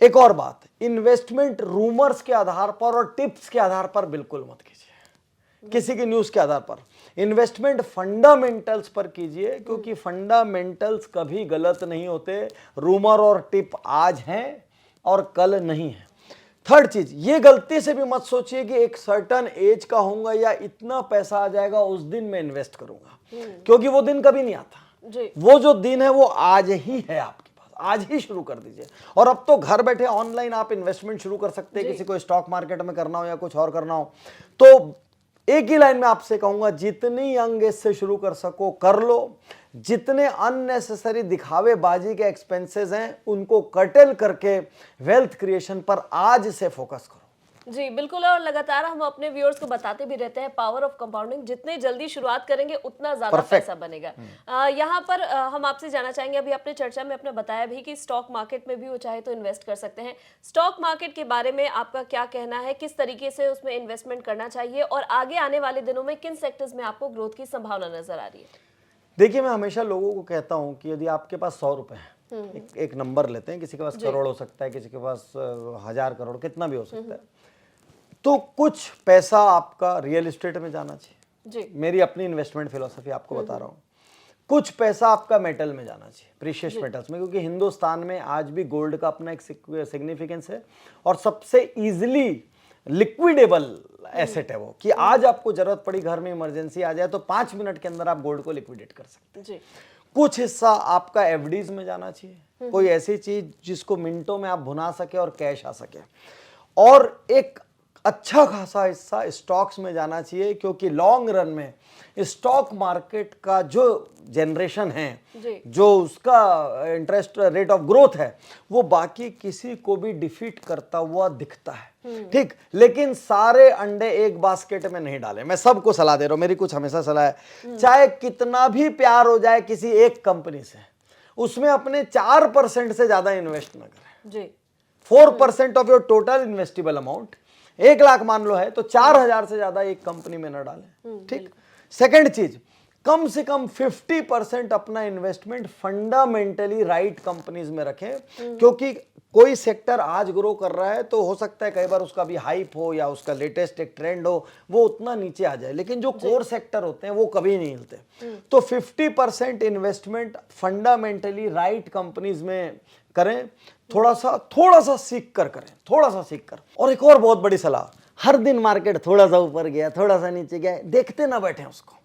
एक और बात, इन्वेस्टमेंट रूमर्स के आधार पर और टिप्स के आधार पर बिल्कुल मत कीजिए, किसी की न्यूज के आधार पर। इन्वेस्टमेंट फंडामेंटल्स पर कीजिए, क्योंकि फंडामेंटल्स कभी गलत नहीं होते। रूमर और टिप आज हैं और कल नहीं है। थर्ड चीज, ये गलती से भी मत सोचिए कि एक सर्टन एज का होऊंगा या इतना पैसा आ जाएगा उस दिन मैं इन्वेस्ट करूंगा, क्योंकि वो दिन कभी नहीं आता। जी। वो जो दिन है वो आज ही है आपके पास, आज ही शुरू कर दीजिए। और अब तो घर बैठे ऑनलाइन आप इन्वेस्टमेंट शुरू कर सकते हैं, किसी को स्टॉक मार्केट में करना हो या कुछ और करना हो। तो एक ही लाइन में आपसे कहूंगा, जितनी यंग एज से शुरू कर सको कर लो। जितने अननेसेसरी दिखावेबाजी के एक्सपेंसेस हैं उनको कर्टेल करके वेल्थ क्रिएशन पर आज से फोकस करो। जी बिल्कुल, और लगातार हम अपने व्यूअर्स को बताते भी रहते हैं पावर ऑफ कंपाउंडिंग, जितने जल्दी शुरुआत करेंगे उतना ज्यादा पैसा बनेगा। यहाँ पर हम आपसे जानना चाहेंगे, अभी आपने चर्चा में अपने बताया भी कि स्टॉक मार्केट में भी वो चाहे तो इन्वेस्ट कर सकते हैं। स्टॉक मार्केट के बारे में आपका क्या कहना है, किस तरीके से उसमें इन्वेस्टमेंट करना चाहिए और आगे आने वाले दिनों में किन सेक्टर्स में आपको ग्रोथ की संभावना नजर आ रही है? देखिए, मैं हमेशा लोगों को कहता हूं कि यदि आपके पास 100 रुपए हैं, एक नंबर लेते हैं, किसी के पास करोड़ हो सकता है, किसी के पास 1000 करोड़, कितना भी हो सकता है, तो कुछ पैसा आपका रियल एस्टेट में जाना चाहिए। जी। मेरी अपनी इन्वेस्टमेंट फिलोसफी आपको बता रहा हूँ। कुछ पैसा आपका मेटल में जाना चाहिए, प्रीशियस मेटल्स में, क्योंकि हिंदुस्तान में आज भी गोल्ड का अपना एक सिग्निफिकेंस है और सबसे इजीली लिक्विडेबल एसेट है वो, कि आज आपको जरूरत पड़ी, घर में इमरजेंसी आ जाए तो 5 मिनट के अंदर आप गोल्ड को लिक्विडेट कर सकते हैं। जी। कुछ हिस्सा आपका एफडीज में जाना चाहिए, कोई ऐसी चीज जिसको मिनटों में आप भुना सके और कैश आ सके, और एक अच्छा खासा हिस्सा स्टॉक्स में जाना चाहिए, क्योंकि लॉन्ग रन में स्टॉक मार्केट का जो जनरेशन है, जो उसका इंटरेस्ट रेट ऑफ ग्रोथ है, वो बाकी किसी को भी डिफीट करता हुआ दिखता है। ठीक, लेकिन सारे अंडे एक बास्केट में नहीं डालें। मैं सबको सलाह दे रहा हूं, मेरी कुछ हमेशा सलाह है, चाहे कितना भी प्यार हो जाए किसी एक कंपनी से, उसमें अपने 4% से ज्यादा इन्वेस्ट ना करें। जी। 4% of your total investable amount, 1 lakh मान लो है तो 4000 से ज्यादा एक कंपनी में न डालें। ठीक। सेकंड चीज, कम से कम 50% अपना इन्वेस्टमेंट फंडामेंटली राइट कंपनीज में रखें, क्योंकि कोई सेक्टर आज ग्रो कर रहा है तो हो सकता है कई बार उसका भी हाइप हो या उसका लेटेस्ट एक ट्रेंड हो, वो उतना नीचे आ जाए, लेकिन जो कोर सेक्टर होते हैं वो कभी नहीं हिलते। तो 50% इन्वेस्टमेंट फंडामेंटली राइट कंपनीज में करें, थोड़ा सा सीख कर करें, थोड़ा सा सीख कर। और एक और बहुत बड़ी सलाह, हर दिन मार्केट थोड़ा सा ऊपर गया, थोड़ा सा नीचे गया, देखते ना बैठे उसको,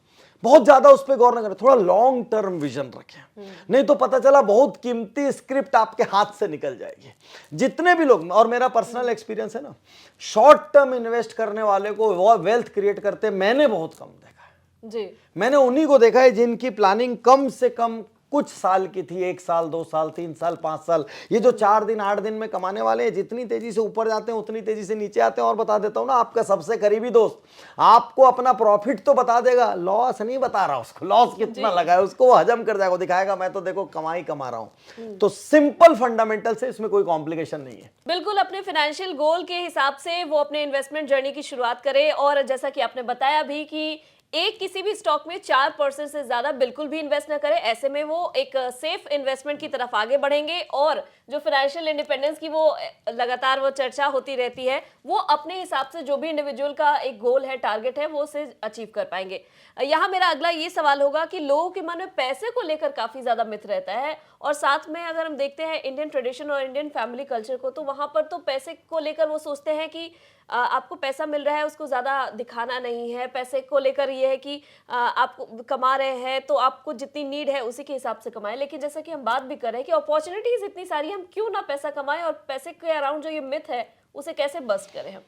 बहुत ज्यादा उस पर गौर न करें, थोड़ा लॉन्ग टर्म विजन रखें, नहीं तो पता चला बहुत कीमती स्क्रिप्ट आपके हाथ से निकल जाएगी। जितने भी लोग, और मेरा पर्सनल एक्सपीरियंस है ना, शॉर्ट टर्म इन्वेस्ट करने वाले को वो वेल्थ क्रिएट करते मैंने बहुत कम देखा है जी। मैंने उन्हीं को देखा है जिनकी प्लानिंग कम से कम कुछ साल की थी, 1 साल 2 साल 3 साल 5 साल। ये जो 4 दिन 8 दिन में कमाने वाले हैं, जितनी तेजी से ऊपर जाते हैं उतनी तेजी से नीचे आते हैं। और बता देता हूं ना, आपका सबसे करीबी दोस्त आपको अपना प्रॉफिट तो बता देगा, लॉस नहीं बता रहा, उसको लॉस कितना लगा है उसको वो हजम कर जाएगा, दिखाएगा मैं तो देखो कमाई कमा रहा हूं। तो सिंपल फंडामेंटल से, इसमें कोई कॉम्प्लिकेशन नहीं है। बिल्कुल अपने फाइनेंशियल गोल के हिसाब से वो अपने इन्वेस्टमेंट जर्नी की शुरुआत करे। और जैसा कि आपने बताया भी कि एक किसी भी स्टॉक में 4% से ज्यादा बिल्कुल भी इन्वेस्ट न करें, ऐसे में वो एक सेफ इन्वेस्टमेंट की तरफ आगे बढ़ेंगे। और जो फाइनेंशियल इंडिपेंडेंस की वो लगातार वो चर्चा होती रहती है, वो अपने हिसाब से जो भी इंडिविजुअल का एक गोल है, टारगेट है, वो उसे अचीव कर पाएंगे। यहाँ मेरा अगला ये सवाल होगा कि लोगों के मन में पैसे को लेकर काफी ज्यादा मिथ रहता है, और साथ में अगर हम देखते हैं इंडियन ट्रेडिशन और इंडियन फैमिली कल्चर को, तो वहां पर तो पैसे को लेकर वो सोचते हैं कि आपको पैसा मिल रहा है उसको ज्यादा दिखाना नहीं है। पैसे को लेकर ये है कि आप कमा रहे हैं तो आपको जितनी नीड है उसी के हिसाब से कमाएं। लेकिन जैसा कि हम बात भी कर रहे हैं कि अपॉर्चुनिटीज इतनी सारी, हम क्यों ना पैसा कमाएं, और पैसे के अराउंड जो ये मिथ है उसे कैसे बस्ट करें हम?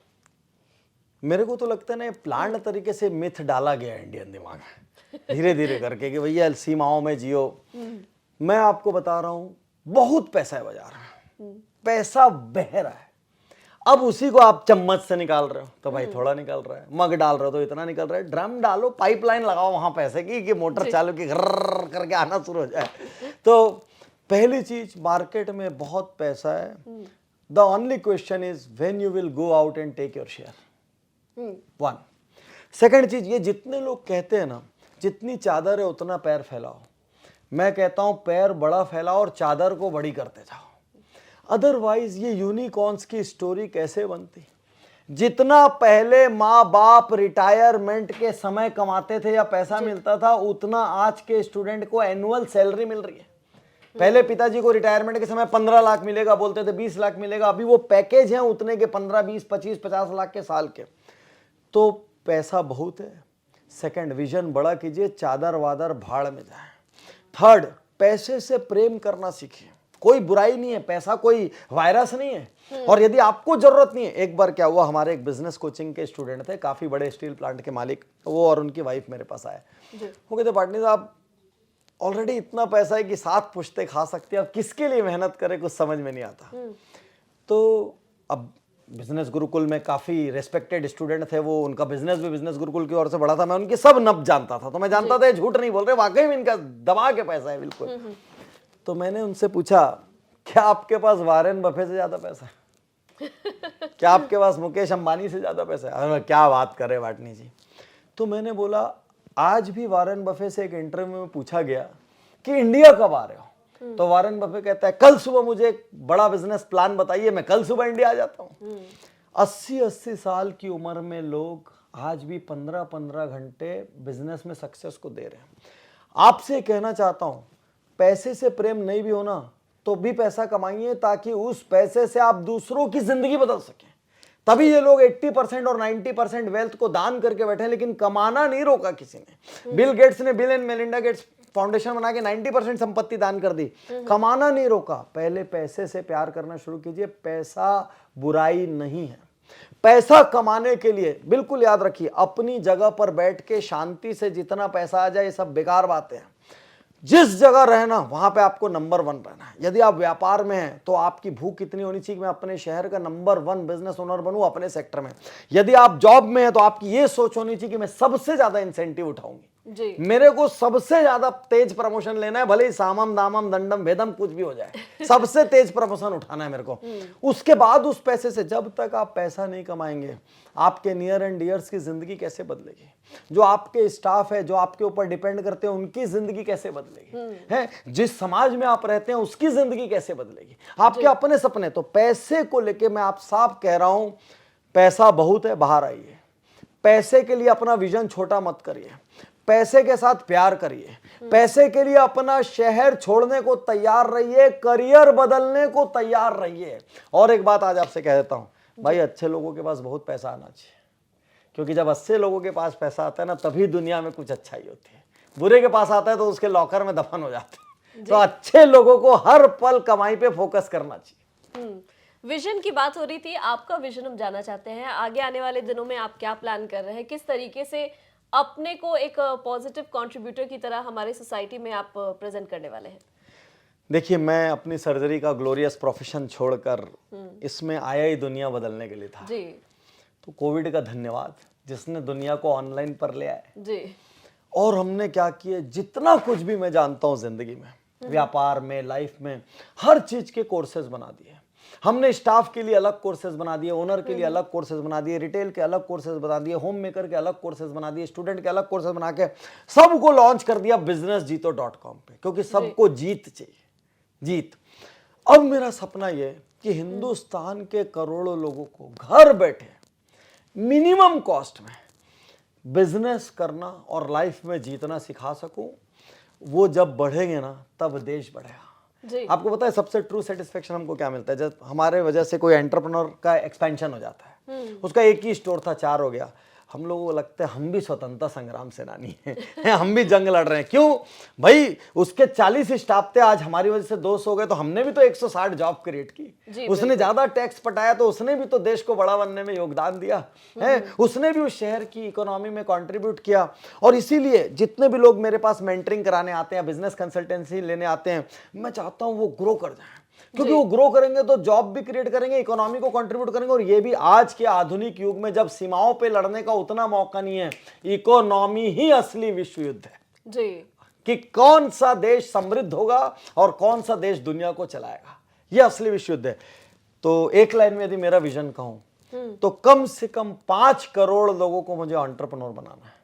मेरे को तो लगता है ना, प्लान तरीके से मिथ डाला गया है इंडियन दिमाग में धीरे धीरे करके कि भैया सीमाओं में जियो। मैं आपको बता रहा हूं, बहुत पैसा है बाजार में, पैसा बह रहा है। अब उसी को आप चम्मच से निकाल रहे हो तो भाई थोड़ा निकल रहा है, मग डाल रहे हो तो इतना निकल रहा है, ड्रम डालो, पाइपलाइन लगाओ वहां पैसे की कि मोटर चालू की घर करके आना शुरू हो जाए। तो पहली चीज, मार्केट में बहुत पैसा है। The only question is when you will go out and take your share. 1 second चीज, ये जितने लोग कहते हैं ना जितनी चादर है उतना पैर फैलाओ, मैं कहता हूं पैर बड़ा फैलाओ और चादर को बड़ी करते जाओ। अदरवाइज ये यूनिकॉर्न्स की स्टोरी कैसे बनती? जितना पहले माँ बाप रिटायरमेंट के समय कमाते थे या पैसा मिलता था, उतना आज के स्टूडेंट को एनुअल सैलरी मिल रही है। पहले पिताजी को रिटायरमेंट के समय 15 लाख मिलेगा बोलते थे, 20 लाख मिलेगा, अभी वो पैकेज है उतने के 15, 20, 25, 50 लाख के साल के। तो पैसा बहुत है। सेकंड, विजन बड़ा कीजिए, चादर वादर भाड़ में जाए। थर्ड, पैसे से प्रेम करना सीखिए। कोई बुराई नहीं है, पैसा कोई वायरस नहीं है, और यदि आपको जरूरत नहीं है। एक बार क्या हुआ, हमारे एक बिजनेस कोचिंग के स्टूडेंट थे, काफी बड़े स्टील प्लांट के मालिक, वो और उनकी वाइफ मेरे पास आए। वो कहते पार्टनर साहब, ऑलरेडी इतना पैसा है कि 7 पुश्ते खा सकते हैं, अब किसके लिए मेहनत करें, कुछ समझ में नहीं आता। तो अब बिजनेस गुरुकुल में काफी रेस्पेक्टेड स्टूडेंट थे वो, उनका बिजनेस भी बिजनेस गुरुकुल की ओर से बड़ा था, मैं उनकी सब नब जानता था। तो मैं जानता था झूठ नहीं बोल रहे, वाकई में इनका दबा के पैसा है बिल्कुल। तो मैंने उनसे पूछा, क्या आपके पास वारेन बफे से ज्यादा पैसा है? क्या आपके पास मुकेश अंबानी से ज्यादा पैसा है? अरे क्या बात कर रहे वाटनी जी। तो मैंने बोला, आज भी वारेन बफे से एक इंटरव्यू में पूछा गया कि इंडिया कब आ रहे हो, तो वारेन बफे कहता है कल सुबह मुझे एक बड़ा बिजनेस प्लान बताइए, मैं कल सुबह इंडिया आ जाता हूँ। 80-80 साल की उम्र में लोग आज भी 15-15 घंटे बिजनेस में सक्सेस को दे रहे हैं। आपसे कहना चाहता हूं, पैसे से प्रेम नहीं भी होना तो भी पैसा कमाइए, ताकि उस पैसे से आप दूसरों की जिंदगी बदल सकें। तभी ये लोग 80% और 90% वेल्थ को दान करके बैठे, लेकिन कमाना नहीं रोका किसी ने। बिल गेट्स ने bill and Melinda Gates foundation बना के 90% संपत्ति दान कर दी, कमाना नहीं रोका। पहले पैसे से प्यार करना शुरू कीजिए। पैसा बुराई नहीं है। पैसा कमाने के लिए बिल्कुल याद रखिए, अपनी जगह पर बैठ के शांति से जितना पैसा आ जाए, ये सब बेकार बातें हैं। जिस जगह रहना वहां पे आपको नंबर 1 रहना है। यदि आप व्यापार में हैं तो आपकी भूख कितनी होनी चाहिए कि मैं अपने शहर का नंबर 1 बिजनेस ओनर बनूं अपने सेक्टर में। यदि आप जॉब में हैं तो आपकी ये सोच होनी चाहिए कि मैं सबसे ज्यादा इंसेंटिव उठाऊंगी। जी। मेरे को सबसे ज्यादा तेज प्रमोशन लेना है, भले ही सामम दामम दंडम भेदम कुछ भी हो जाए, सबसे तेज प्रमोशन उठाना है मेरे को। उसके बाद उस पैसे से, जब तक आप पैसा नहीं कमाएंगे, आपके नियर एंड डियर्स की जिंदगी कैसे बदलेगी, जो आपके स्टाफ है, जो आपके ऊपर डिपेंड करते हैं, उनकी जिंदगी कैसे बदलेगी, है जिस समाज में आप रहते हैं उसकी जिंदगी कैसे बदलेगी, आपके अपने सपने। तो पैसे को लेके मैं आप साफ कह रहा हूं, पैसा बहुत है, बाहर आइए। पैसे के लिए अपना विजन छोटा मत करिए, पैसे के साथ प्यार करिए, पैसे के लिए अपना शहर छोड़ने को तैयार रहिए, करियर बदलने को तैयार रहिए। और एक बात आज आपसे कह देता हूं भाई, अच्छे लोगों के पास बहुत पैसा आना चाहिए, क्योंकि जब अच्छे लोगों के पास पैसा आता है ना, तभी दुनिया में कुछ अच्छाई होती है। बुरे के पास आता है तो उसके लॉकर में दफन हो जाते हैं। तो अच्छे लोगों को हर पल कमाई पे फोकस करना चाहिए। विजन की बात हो रही थी, आपका विजन हम जानना चाहते हैं। आगे आने वाले दिनों में आप क्या प्लान कर रहे हैं, किस तरीके से अपने को एक पॉजिटिव कंट्रीब्यूटर की तरह हमारे सोसाइटी में आप प्रेजेंट करने वाले हैं? देखिए, मैं अपनी सर्जरी का ग्लोरियस प्रोफेशन छोड़कर इसमें आया ही दुनिया बदलने के लिए था जी। तो कोविड का धन्यवाद, जिसने दुनिया को ऑनलाइन पर ले आए। जी। और हमने क्या किया, जितना कुछ भी मैं जानता हूं जिंदगी में, व्यापार में, लाइफ में, हर चीज के कोर्सेज बना दिए हमने। स्टाफ के लिए अलग कोर्सेज बना दिए, ओनर के लिए अलग कोर्सेज बना दिए, रिटेल के अलग कोर्सेज बना दिए, होम मेकर के अलग कोर्सेज बना दिए, स्टूडेंट के अलग कोर्सेज बना के सबको लॉन्च कर दिया businessjito.com पे, क्योंकि सबको जीत चाहिए, जीत। अब मेरा सपना यह कि हिंदुस्तान के करोड़ों लोगों को घर बैठे मिनिमम कॉस्ट में बिजनेस करना और लाइफ में जीतना सिखा सकूं। वो जब बढ़ेंगे ना, तब देश बढ़ेगा। जी। आपको पता है सबसे ट्रू सेटिस्फेक्शन हमको क्या मिलता है, जब हमारे वजह से कोई एंटरप्रेन्योर का एक्सपेंशन हो जाता है। उसका एक ही स्टोर था, 4 हो गया, हम लोगों को लगता है हम भी स्वतंत्रता संग्राम सेनानी हैं, हम भी जंग लड़ रहे हैं। क्यों भाई, उसके 40 स्टाफ थे, आज हमारी वजह से 200 हो गए, तो हमने भी तो 160 जॉब क्रिएट की। उसने ज्यादा टैक्स पटाया तो उसने भी तो देश को बड़ा बनने में योगदान दिया है, उसने भी उस शहर की इकोनॉमी में कंट्रीब्यूट किया। और इसीलिए जितने भी लोग मेरे पास मेंटरिंग कराने आते हैं, बिजनेस कंसल्टेंसी लेने आते हैं, मैं चाहता हूं वो ग्रो कर जाए, क्योंकि वो ग्रो करेंगे तो जॉब भी क्रिएट करेंगे, इकोनॉमी को कंट्रीब्यूट करेंगे। और ये भी आज के आधुनिक युग में, जब सीमाओं पे लड़ने का उतना मौका नहीं है, इकोनॉमी ही असली विश्व युद्ध है जी, कि कौन सा देश समृद्ध होगा और कौन सा देश दुनिया को चलाएगा, ये असली विश्व युद्ध है। तो एक लाइन में यदि मेरा विजन कहूं तो कम से कम 5 करोड़ लोगों को मुझे एंटरप्रेन्योर बनाना है।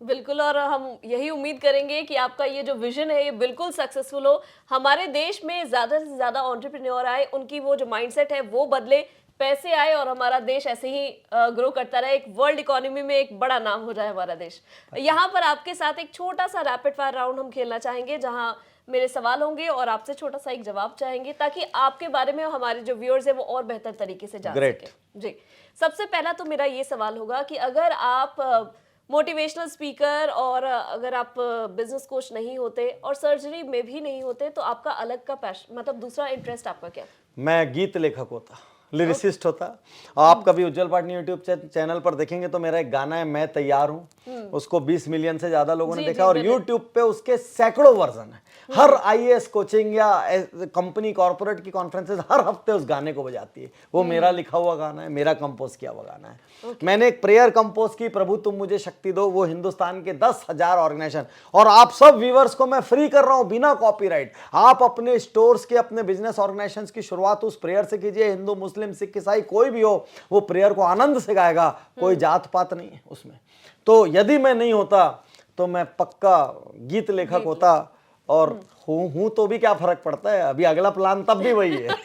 बिल्कुल। और हम यही उम्मीद करेंगे कि आपका ये जो विजन है ये बिल्कुल सक्सेसफुल हो, हमारे देश में ज़्यादा से ज़्यादा एंटरप्रेन्योर आए, उनकी वो जो माइंडसेट है वो बदले, पैसे आए और हमारा देश ऐसे ही ग्रो करता रहे, एक वर्ल्ड इकोनॉमी में एक बड़ा नाम हो जाए हमारा देश। यहाँ पर आपके साथ एक छोटा सा रैपिड फायर राउंड हम खेलना चाहेंगे, जहाँ मेरे सवाल होंगे और आपसे छोटा सा एक जवाब चाहेंगे, ताकि आपके बारे में हमारे जो व्यूअर्स है वो और बेहतर तरीके से जान सकें। जी, सबसे पहला तो मेरा ये सवाल होगा कि अगर आप मोटिवेशनल स्पीकर और अगर आप बिजनेस कोच नहीं होते और सर्जरी में भी नहीं होते, तो आपका अलग का पैशन, मतलब दूसरा इंटरेस्ट आपका क्या? मैं गीत लेखक होता, लिरिसिस्ट होता। आप कभी उज्जवल पाटनी यूट्यूब चैनल पर देखेंगे तो मेरा एक गाना है, मैं तैयार हूं, उसको 20 मिलियन से ज्यादा लोगों ने देखा, और यूट्यूब पे उसके सैकड़ों वर्जन है। हर आईएएस कोचिंग या कंपनी कॉर्पोरेट की कॉन्फ्रेंसेस हर हफ्ते उस गाने को बजाती है। वो मेरा लिखा हुआ गाना है, मेरा कंपोज किया हुआ गाना है। मैंने एक प्रेयर कंपोज की, प्रभु तुम मुझे शक्ति दो, वो हिंदुस्तान के 10,000 ऑर्गेनाइजेशन और आप सब व्यूअर्स को मैं फ्री कर रहा हूं बिना कॉपीराइट। आप अपने स्टोर्स के, अपने बिजनेस ऑर्गेनाइजेशन की शुरुआत उस प्रेयर से कीजिए। हिंदू, मुस्लिम, सिख, ईसाई कोई भी हो, वो प्रेयर को आनंद से गाएगा, कोई जात पात नहीं है उसमें। तो यदि मैं नहीं होता तो मैं पक्का गीत लेखक होता, और हूं तो भी क्या फर्क पड़ता है, अभी अगला प्लान तब भी वही है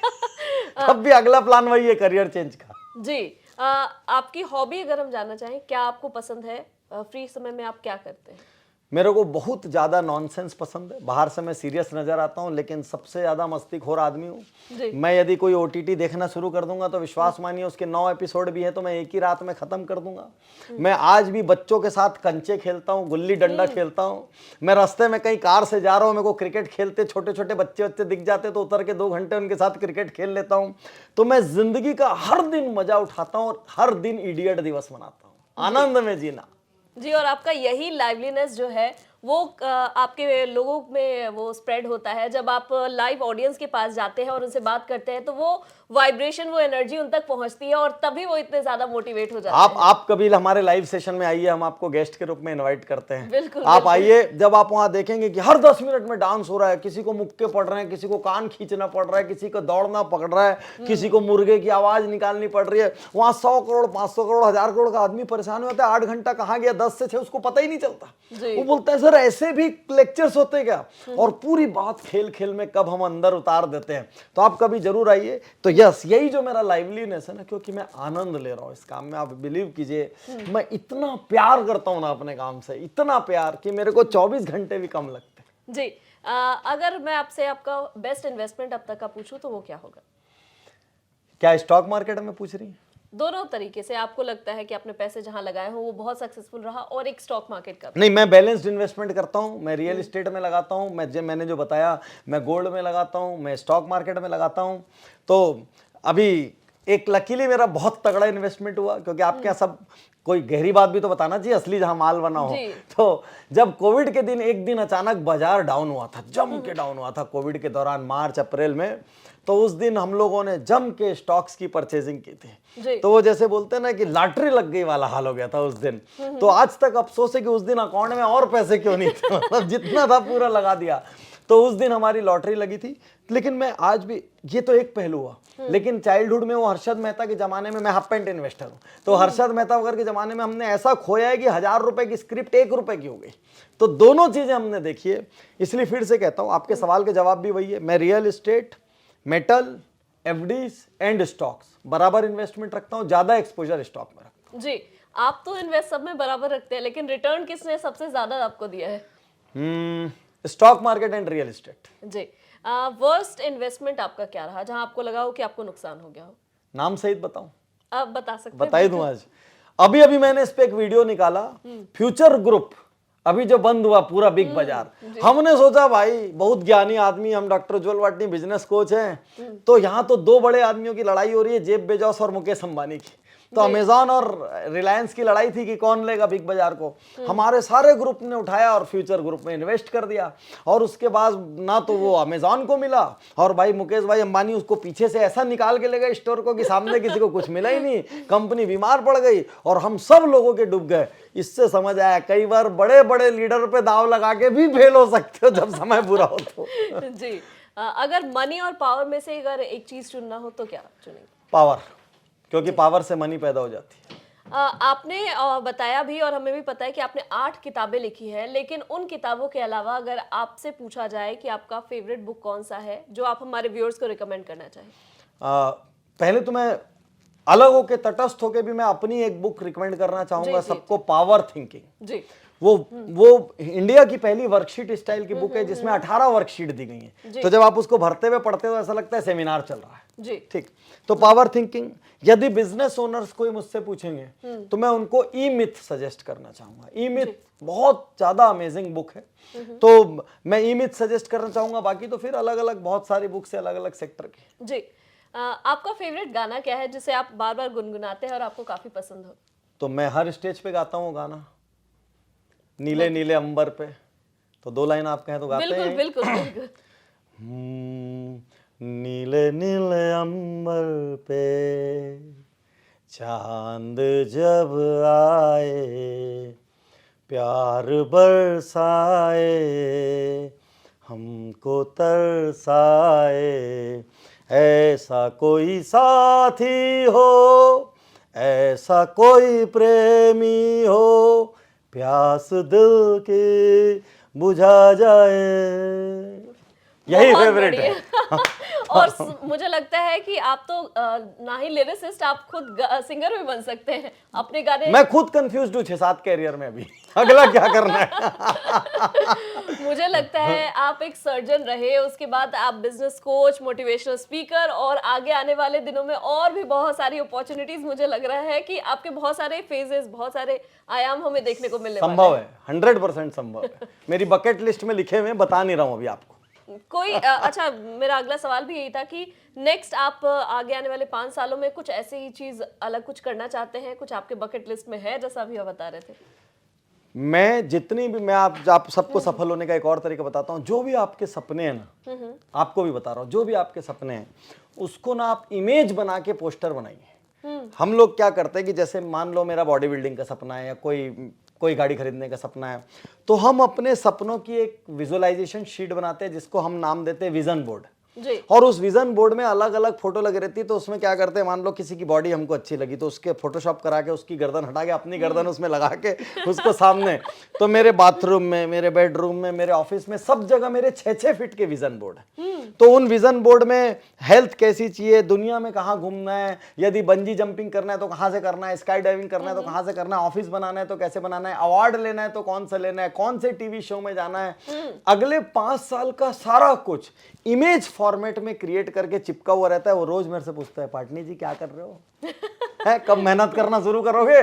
तब भी अगला प्लान वही है, करियर चेंज का। जी, आपकी हॉबी अगर हम जानना चाहें, क्या आपको पसंद है, फ्री समय में आप क्या करते हैं? मेरे को बहुत ज़्यादा नॉनसेंस पसंद है। बाहर से मैं सीरियस नजर आता हूँ, लेकिन सबसे ज़्यादा मस्तीखोर आदमी हूँ। मैं यदि कोई OTT देखना शुरू कर दूंगा तो विश्वास मानिए उसके 9 एपिसोड भी हैं तो मैं एक ही रात में ख़त्म कर दूंगा। मैं आज भी बच्चों के साथ कंचे खेलता हूँ, गुल्ली डंडा खेलता हूँ। मैं रास्ते में कहीं कार से जा रहा हूँ, मेरे को क्रिकेट खेलते छोटे छोटे बच्चे दिख जाते तो उतर के 2 घंटे उनके साथ क्रिकेट खेल लेता हूँ। तो मैं जिंदगी का हर दिन मजा उठाता हूँ और हर दिन इडियट दिवस मनाता हूँ, आनंद में जीना। जी, और आपका यही लाइवलीनेस जो है वो आपके लोगों में वो स्प्रेड होता है। जब आप लाइव ऑडियंस के पास जाते हैं और उनसे बात करते हैं तो वो वाइब्रेशन, वो एनर्जी उन तक पहुंचती है और तभी वो इतने ज्यादा मोटिवेट हो जाते हैं। आप कभी हमारे लाइव सेशन में आइए, हम आपको गेस्ट के रूप में इनवाइट करते हैं। बिल्कुल, आप बिल्कुल। आइए, जब आप वहां देखेंगे कि हर 10 मिनट में डांस हो रहा है, किसी को मुक्के पड़ रहे हैं, किसी को कान खींचना पड़ रहा है, किसी को दौड़ना पड़ रहा है, किसी को मुर्गे की आवाज निकालनी पड़ रही है, वहां 100 करोड़ 500 करोड़ 1000 करोड़ का आदमी परेशान होता है। 8 घंटा कहाँ गया, 10 से 6 उसको पता ही नहीं चलता। जी। वो बोलता है सर ऐसे भी लेक्चर्स होते क्या, और पूरी बात खेल खेल में कब हम अंदर उतार देते हैं। तो आप कभी जरूर आइए। तो यस, यही जो मेरा लाइवलीनेस है ना, क्योंकि मैं आनंद ले रहा हूँ इस काम में। आप बिलीव कीजिए, मैं इतना प्यार करता हूँ ना अपने काम से, इतना प्यार कि मेरे को 24 घंटे भी कम लगते हैं। जी। अगर मैं आपसे आपका बेस्ट इन्वेस्टमेंट अब तक का पूछूं तो वो क्या होगा? क्या स्टॉक मार्केट में पूछ रही हैं? दोनों तरीके से आपको लगता है कि आपने पैसे जहां लगाए हो वो बहुत सक्सेसफुल रहा, और एक स्टॉक मार्केट का भी। नहीं, मैं बैलेंस्ड इन्वेस्टमेंट करता हूं। मैं रियल एस्टेट में लगाता हूं, मैंने जो बताया, मैं गोल्ड में लगाता हूं, मैं स्टॉक मार्केट में लगाता हूं। तो अभी एक लकीली मेरा बहुत तगड़ा इन्वेस्टमेंट हुआ, क्योंकि आपके यहाँ सब कोई गहरी बात भी तो बताना चाहिए, असली जहां माल बना हो। जी। तो जब कोविड के दिन एक दिन अचानक बाजार डाउन हुआ था, जम के डाउन हुआ था कोविड के दौरान, मार्च अप्रैल में, तो उस दिन हम लोगों ने जम के स्टॉक्स की परचेजिंग की जी। थी। तो वो जैसे बोलते हैं ना कि लॉटरी लग गई वाला हाल हो गया था उस दिन। तो आज तक अफसोस है कि उस दिन अकाउंट में और पैसे क्यों नहीं थे, मतलब जितना था पूरा लगा दिया। तो उस दिन हमारी लॉटरी लगी थी। लेकिन मैं आज भी, ये तो एक पहलू हुआ, लेकिन चाइल्डहुड में वो हर्षद मेहता के जमाने में, मैं हाफ पेंट इन्वेस्टर हूँ, तो हर्षद मेहता वगैरह के जमाने में हमने ऐसा खोया है कि 1000 रुपए की स्क्रिप्ट 1 रुपए की हो गई। तो दोनों चीजें हमने देखी है। इसलिए फिर से कहता हूँ, आपके सवाल के जवाब भी वही है। मैं real estate, metal, FDs and stocks बराबर इन्वेस्टमेंट रखता हूँ, ज्यादा एक्सपोजर स्टॉक में रखता हूँ। जी। आप तो इन्वेस्ट सब में बराबर रखते हैं, लेकिन रिटर्न किसने सबसे ज्यादा आपको दिया है? Stock market and real estate. जी। वर्स्ट इन्वेस्टमेंट आपका क्या रहा जहां आपको लगा हो कि आपको नुकसान हो गया हो? नाम सहित बताऊं? आप बता सकते हैं? बता ही दूं आज। अभी मैंने इस पे एक वीडियो निकाला, फ्यूचर ग्रुप अभी जो बंद हुआ पूरा बिग बाजार। हमने सोचा भाई बहुत ज्ञानी आदमी, हम डॉक्टर उज्जवल वाटनी बिजनेस कोच हैं, तो यहाँ तो 2 बड़े आदमियों की लड़ाई हो रही है, जेफ बेजोस और मुकेश अंबानी की। तो अमेजॉन और रिलायंस की लड़ाई थी कि कौन लेगा बिग बाजार को। हमारे सारे ग्रुप ने उठाया और फ्यूचर ग्रुप में इन्वेस्ट कर दिया, और उसके बाद ना तो वो अमेजॉन को मिला, और भाई मुकेश भाई अंबानी उसको पीछे से ऐसा निकाल के ले गए स्टोर को कि सामने किसी को कुछ मिला ही नहीं, कंपनी बीमार पड़ गई और हम सब लोगों के डूब गए। इससे समझ आया कई बार बड़े बड़े लीडर पे दाव लगा के भी फेल हो सकते हो जब समय बुरा हो तो। जी। अगर मनी और पावर में से अगर एक चीज चुनना हो तो क्या चुनेंगे? पावर, क्योंकि पावर से मनी पैदा हो जाती है। आपने बताया भी और हमें भी पता है कि आपने 8 किताबें लिखी है, लेकिन उन किताबों के अलावा अगर आपसे पूछा जाए कि आपका फेवरेट बुक कौन सा है जो आप हमारे व्यूअर्स को रिकमेंड करना चाहें? पहले तो मैं अलग होके, तटस्थ होके भी मैं अपनी एक बुक रिकमेंड करना चाहूंगा सबको, पावर थिंकिंग। जी। वो इंडिया की पहली वर्कशीट स्टाइल की बुक है जिसमें 18 वर्कशीट दी गई हैं। तो जब आप उसको भरते हुए पढ़ते हो ऐसा लगता है सेमिनार चल रहा है। जी। ठीक। तो पावर थिंकिंग, यदि बिजनेस ओनर्स कोई मुझसे पूछेंगे तो मैं उनको ई मिथ सजेस्ट करना चाहूंगा। ई मिथ बहुत ज्यादा अमेजिंग बुक है, तो मैं ई मिथ सजेस्ट करना चाहूंगा। बाकी तो फिर अलग अलग बहुत सारी बुक्स है अलग अलग सेक्टर की। जी। आपका फेवरेट गाना क्या है जिसे आप बार बार गुनगुनाते हैं और आपको काफी पसंद हो? तो मैं हर स्टेज पे गाता हूँ गाना, नीले नीले अंबर पे। तो 2 लाइन आप कहें तो गाते बिल्कुल हैं। बिल्कुल बिल्कुल। नीले नीले अंबर पे चांद जब आए, प्यार बरसाए, हमको तरसाए, ऐसा कोई साथी हो, ऐसा कोई प्रेमी हो, प्यास दिल की बुझा जाए। यही बहुत फेवरेट है। और मुझे लगता है कि आप तो ना ही लिरिसिस्ट, आप खुद सिंगर भी बन सकते हैं अपने गाने। मैं खुद कंफ्यूज हूँ 6-7 कैरियर में अभी अगला क्या करना है। मुझे लगता है आप एक सर्जन रहे, उसके बाद आप बिजनेस कोच, मोटिवेशनल स्पीकर, और आगे आने वाले दिनों में और भी बहुत सारी अपॉर्चुनिटीज, मुझे लग रहा है कि आपके बहुत सारे फेजेस, बहुत सारे आयाम हमें देखने को मिलने वाले हैं। संभव है, 100% संभव है। मेरी बकेट लिस्ट में लिखे हुए, बता नहीं रहा हूँ अभी आपको। कोई अच्छा, मेरा अगला सवाल भी यही था कि नेक्स्ट आप आगे आने वाले 5 सालों में कुछ ऐसी चीज अलग कुछ करना चाहते हैं, कुछ आपके बकेट लिस्ट में है जैसा अभी आप बता रहे थे? मैं जितनी भी मैं आप सबको सफल होने का एक और तरीका बताता हूँ। जो भी आपके सपने हैं ना, आपको भी बता रहा हूँ, जो भी आपके सपने हैं उसको ना आप इमेज बना के पोस्टर बनाइए। हम लोग क्या करते हैं कि जैसे मान लो मेरा बॉडी बिल्डिंग का सपना है या कोई गाड़ी खरीदने का सपना है, तो हम अपने सपनों की एक विजुअलाइजेशन शीट बनाते हैं जिसको हम नाम देते हैं विजन बोर्ड। जी। और उस विजन बोर्ड में अलग अलग फोटो लगी रहती है। तो उसमें क्या करते हैं, मान लो किसी की बॉडी हमको अच्छी लगी तो उसके फोटोशॉप करा के उसकी गर्दन हटा के अपनी गर्दन उसमें लगा के उसको सामने, तो मेरे बाथरूम में, मेरे बेडरूम में, मेरे ऑफिस में, सब जगह मेरे 6-6 फीट के विजन बोर्ड है। तो उन विजन बोर्ड में हेल्थ कैसी चाहिए, दुनिया में कहाँ घूमना है, यदि बंजी जंपिंग करना है तो कहाँ से करना है, स्काई डाइविंग करना है तो कहाँ से करना है, ऑफिस बनाना है तो कैसे बनाना है, अवार्ड लेना है तो कौन सा लेना है, कौन से टीवी शो में जाना है, अगले 5 साल का सारा कुछ इमेज फॉर्मेट में क्रिएट करके चिपका हुआ रहता है। वो रोज मेरे से पूछता है, पाटनी जी क्या कर रहे हो, है कब मेहनत करना शुरू करोगे।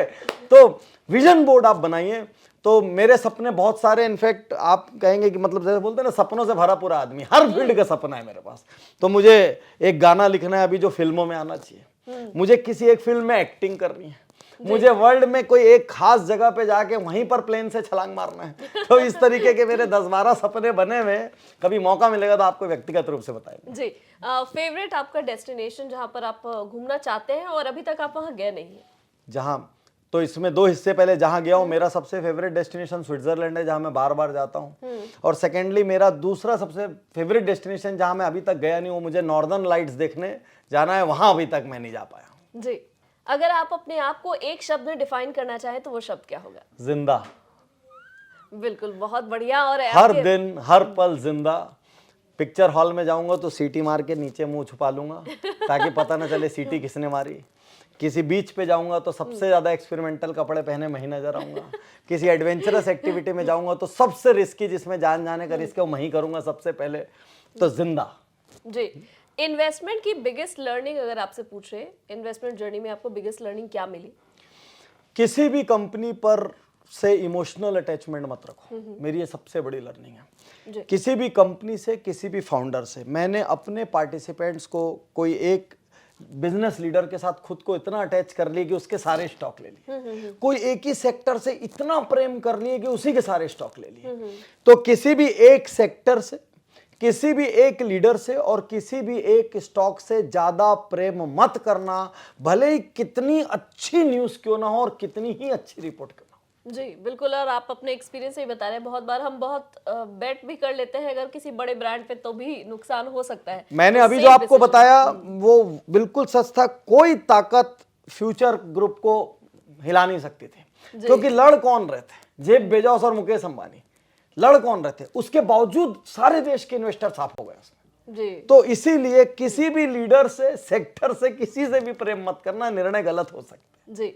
तो विजन बोर्ड आप बनाइए। तो मेरे सपने बहुत सारे, इनफैक्ट आप कहेंगे कि मतलब जैसे बोलते हैं ना, सपनों से भरा पूरा आदमी, हर फील्ड का सपना है मेरे पास। तो मुझे एक गाना लिखना है अभी जो फिल्मों में आना चाहिए, मुझे किसी एक फिल्म में एक्टिंग करनी है, मुझे वर्ल्ड में कोई एक खास जगह पे जाके वहीं पर प्लेन से छलांग मारना है। तो इस तरीके के मेरे 10-12 सपने बने हुए। कभी मौका मिलेगा तो आपको व्यक्तिगत रूप से बताएंगे। जी। फेवरेट आपका डेस्टिनेशन जहाँ पर आप घूमना चाहते हैं और अभी तक आप वहाँ गए नहीं हैं? जहाँ, तो इसमें 2 हिस्से, पहले जहाँ गया हूँ, मेरा सबसे फेवरेट डेस्टिनेशन स्विट्जरलैंड है जहाँ मैं बार बार जाता हूँ। और सेकेंडली मेरा दूसरा सबसे फेवरेट डेस्टिनेशन जहाँ मैं अभी तक गया नहीं, वो मुझे नॉर्दर्न लाइट्स देखने जाना है, वहाँ अभी तक मैं नहीं जा पाया हूँ। जी। अगर आप अपने आप को एक शब्द में डिफाइन करना चाहें तो वो शब्द क्या होगा? जिंदा। बिल्कुल, बहुत बढ़िया। और हर दिन हर पल जिंदा। पिक्चर हॉल में जाऊंगा तो सीटी मार के नीचे मुंह छुपा लूंगा ताकि पता ना चले सीटी किसने मारी। किसी बीच पे जाऊंगा तो सबसे ज्यादा एक्सपेरिमेंटल कपड़े पहने मैं ही नजर आऊंगा। किसी एडवेंचरस एक्टिविटी में जाऊंगा तो सबसे रिस्की, जिसमें जान जाने का रिस्क है, वो मैं ही करूंगा सबसे पहले। तो जिंदा। जी। इन्वेस्टमेंट की बिगेस्ट लर्निंग अगर आपसे पूछे, इन्वेस्टमेंट जर्नी में आपको बिगेस्ट लर्निंग क्या मिली? किसी भी कंपनी पर से इमोशनल अटैचमेंट मत रखो। मेरी ये सबसे बड़ी लर्निंग है। किसी भी कंपनी से, किसी भी फाउंडर से, मैंने अपने पार्टिसिपेंट्स को कोई एक बिजनेस लीडर के साथ खुद को इतना अटैच कर लिया कि उसके सारे स्टॉक ले लिए। कोई एक ही सेक्टर से इतना प्रेम कर लिए कि उसी के सारे स्टॉक ले लिए। तो किसी भी एक सेक्टर से, किसी भी एक लीडर से और किसी भी एक स्टॉक से ज्यादा प्रेम मत करना, भले ही कितनी अच्छी न्यूज क्यों ना हो और कितनी ही अच्छी रिपोर्ट क्यों ना हो। जी बिल्कुल। और आप अपने एक्सपीरियंस से ही बता रहे हैं, बहुत बार हम बहुत बेट भी कर लेते हैं अगर किसी बड़े ब्रांड पे, तो भी नुकसान हो सकता है। मैंने अभी जो आपको बताया वो बिल्कुल सच था। कोई ताकत फ्यूचर ग्रुप को हिला नहीं सकती थी, क्योंकि लड़ कौन रहे थे? जेफ बेजोस और मुकेश अंबानी लड़ कौन रहे थे? उसके बावजूद सारे देश के इन्वेस्टर साफ हो गए उसमें। जी। तो इसीलिए किसी भी लीडर से, सेक्टर से, किसी से भी प्रेम मत करना, निर्णय गलत हो सकते हैं। जी।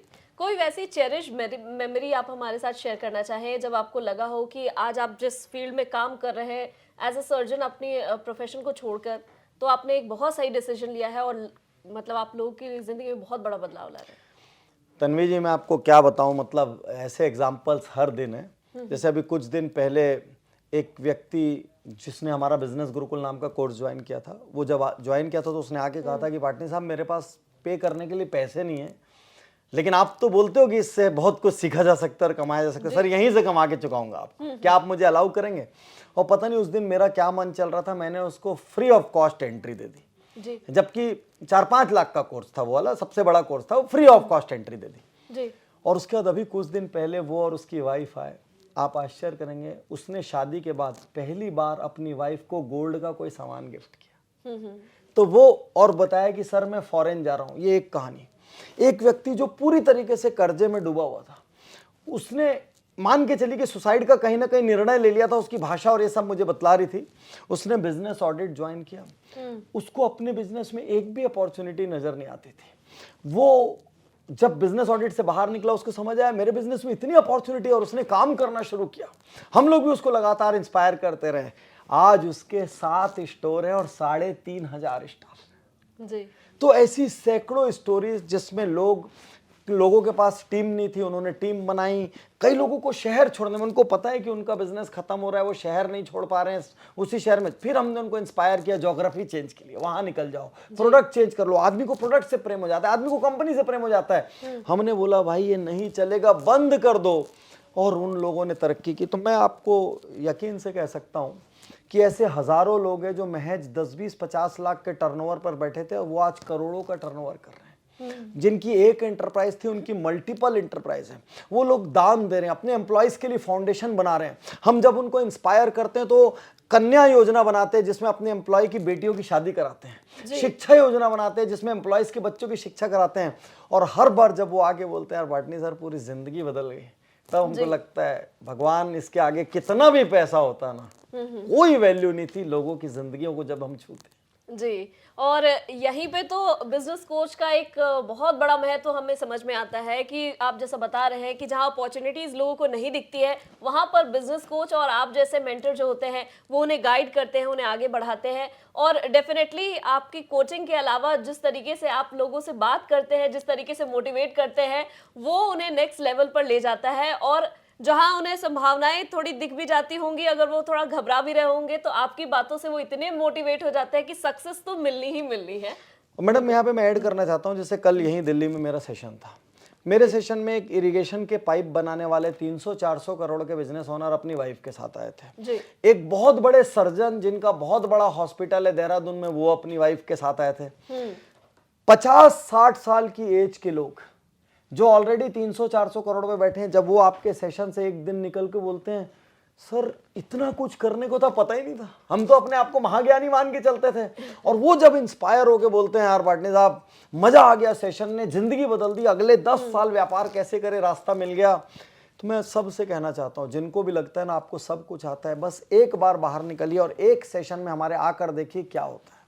कोई वैसी चेरिश मेमोरी आप हमारे साथ शेयर करना चाहें जब आपको लगा हो कि आज आप जिस फील्ड में काम कर रहे हैं, एज अ सर्जन अपनी प्रोफेशन को छोड़कर, तो आपने एक बहुत सही डिसीजन लिया है और मतलब आप लोगों की जिंदगी में बहुत बड़ा बदलाव ला रहे हैं? तन्वी जी, मैं आपको क्या बताऊं, मतलब ऐसे एग्जाम्पल्स हर दिन है। जैसे अभी कुछ दिन पहले एक व्यक्ति जिसने हमारा बिजनेस गुरुकुल नाम का कोर्स ज्वाइन किया था, वो जब ज्वाइन किया था तो उसने आके कहा था कि पाटनी साहब, मेरे पास पे करने के लिए पैसे नहीं है, लेकिन आप तो बोलते हो कि इससे बहुत कुछ सीखा जा सकता है और कमाया जा सकता है। सर, यहीं से कमा के चुकाऊंगा आपको, क्या आप मुझे अलाउ करेंगे? और पता नहीं उस दिन मेरा क्या मन चल रहा था, मैंने उसको फ्री ऑफ कॉस्ट एंट्री दे दी। जी। जबकि 4-5 लाख का कोर्स था, वो वाला सबसे बड़ा कोर्स था, वो फ्री ऑफ कॉस्ट एंट्री दे दी। जी। और उसके बाद अभी कुछ दिन पहले वो और उसकी वाइफ आए। आप आश्चर्य करेंगे, उसने शादी के बाद पहली बार अपनी वाइफ को गोल्ड का कोई सामान गिफ्ट किया। तो वो और बताया कि सर मैं फॉरेन जा रहा हूं। ये एक कहानी। एक व्यक्ति जो पूरी तरीके से कर्जे में डूबा हुआ था, उसने मान के चली कि सुसाइड का कहीं ना कहीं निर्णय ले लिया था। उसकी भाषा और ये सब मुझे बतला रही थी। उसने बिजनेस ऑडिट ज्वाइन किया। उसको अपने बिजनेस में एक भी अपॉर्चुनिटी नजर नहीं आती थी। वो जब बिजनेस ऑडिट से बाहर निकला, उसको समझ आया मेरे बिजनेस में इतनी अपॉर्चुनिटी, और उसने काम करना शुरू किया। हम लोग भी उसको लगातार इंस्पायर करते रहे। आज उसके 7 स्टोर है और 3,500 स्टाफ। जी। तो ऐसी सैकड़ों स्टोरीज जिसमें लोगों के पास टीम नहीं थी, उन्होंने टीम बनाई। कई लोगों को शहर छोड़ने में, उनको पता है कि उनका बिजनेस खत्म हो रहा है, वो शहर नहीं छोड़ पा रहे हैं, उसी शहर में। फिर हमने उनको इंस्पायर किया ज्योग्राफी चेंज के लिए, वहां निकल जाओ, प्रोडक्ट चेंज कर लो। आदमी को प्रोडक्ट से प्रेम हो जाता है, आदमी को कंपनी से प्रेम हो जाता है। हमने बोला भाई ये नहीं चलेगा, बंद कर दो। और उन लोगों ने तरक्की की। तो मैं आपको यकीन से कह सकता हूँ कि ऐसे हज़ारों लोग हैं जो महज 10-20-50 लाख के टर्नओवर पर बैठे थे और वो आज करोड़ों का टर्नओवर कर रहे हैं। जिनकी एक एंटरप्राइज थी उनकी मल्टीपल एंटरप्राइज है। वो लोग दान दे रहे हैं, अपने एम्प्लॉयज़ के लिए फाउंडेशन बना रहे हैं। हम जब उनको इंस्पायर करते हैं तो कन्या योजना बनाते हैं जिसमें अपने एम्प्लॉय की बेटियों की शादी कराते हैं, शिक्षा योजना बनाते हैं जिसमें एम्प्लॉयज़ के बच्चों की शिक्षा कराते हैं। और हर बार जब वो आगे बोलते हैं यार वाटनी सर पूरी जिंदगी बदल गई, तब हमको लगता है भगवान इसके आगे कितना भी पैसा होता ना, कोई वैल्यू नहीं थी लोगों की जिंदगियों को जब हम छूते। जी, और यहीं पे तो बिजनेस कोच का एक बहुत बड़ा महत्व हमें समझ में आता है कि आप जैसा बता रहे हैं कि जहां अपॉर्चुनिटीज लोगों को नहीं दिखती है वहां पर बिजनेस कोच और आप जैसे मेंटर जो होते हैं वो उन्हें गाइड करते हैं, उन्हें आगे बढ़ाते हैं। और डेफिनेटली आपकी कोचिंग के अलावा जिस तरीके से आप लोगों से बात करते हैं, जिस तरीके से मोटिवेट करते हैं, वो उन्हें नेक्स्ट लेवल पर ले जाता है। और जहां उन्हें संभावनाएं थोड़ी दिख भी जाती होंगी, अगर वो थोड़ा घबरा भी रहे होंगे, तो आपकी बातों से वो इतने मोटिवेट हो जाते हैं कि सक्सेस तो मिलनी ही मिलनी है। मैडम यहाँ पे मैं ऐड करना चाहता हूँ, जैसे कल यहीं दिल्ली में मेरा सेशन था। मेरे सेशन में एक इरिगेशन के पाइप बनाने वाले 300-400 करोड़ के बिजनेस ओनर अपनी वाइफ के साथ आए थे जी। एक बहुत बड़े सर्जन जिनका बहुत बड़ा हॉस्पिटल है देहरादून में, वो अपनी वाइफ के साथ आए थे। 50-60 साल की एज के लोग जो ऑलरेडी 300-400 करोड़ में बैठे हैं, जब वो आपके सेशन से एक दिन निकल के बोलते हैं सर इतना कुछ करने को तो पता ही नहीं था, हम तो अपने आप को महाज्ञानी मान के चलते थे। और वो जब इंस्पायर होके बोलते हैं यार वाटनी साहब मजा आ गया, सेशन ने जिंदगी बदल दी, अगले 10 साल व्यापार कैसे करे रास्ता मिल गया। तो मैं सबसे कहना चाहता हूँ जिनको भी लगता है ना आपको सब कुछ आता है, बस एक बार बाहर निकलिए और एक सेशन में हमारे आकर देखिए क्या होता है,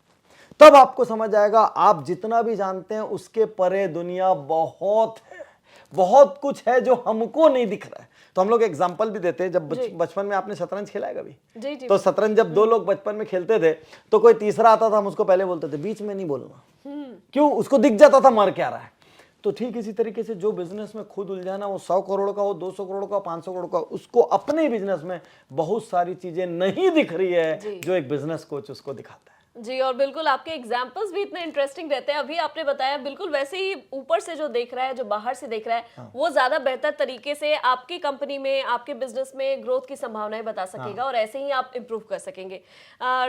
तब आपको समझ आएगा आप जितना भी जानते हैं उसके परे दुनिया बहुत है, बहुत कुछ है जो हमको नहीं दिख रहा है। तो हम लोग एग्जांपल भी देते हैं, जब बचपन में आपने शतरंज खेला है कभी? जी। तो शतरंज जब 2 लोग बचपन में खेलते थे तो कोई तीसरा आता था, हम उसको पहले बोलते थे बीच में नहीं बोलना, क्यों? उसको दिख जाता था मर क्या रहा है। तो ठीक इसी तरीके से जो बिजनेस में खुद उलझा ना, वो 100 करोड़ का हो, 200 करोड़ का, 500 करोड़ का, उसको अपने बिजनेस में बहुत सारी चीजें नहीं दिख रही है जो एक बिजनेस कोच उसको दिखाता है। जी, और बिल्कुल आपके एग्जाम्पल्स भी इतने इंटरेस्टिंग रहते हैं। अभी आपने बताया बिल्कुल वैसे ही ऊपर से जो देख रहा है, जो बाहर से देख रहा है, वो ज्यादा बेहतर तरीके से आपकी कंपनी में, आपके बिजनेस में ग्रोथ की संभावनाएं बता सकेगा और ऐसे ही आप इम्प्रूव कर सकेंगे।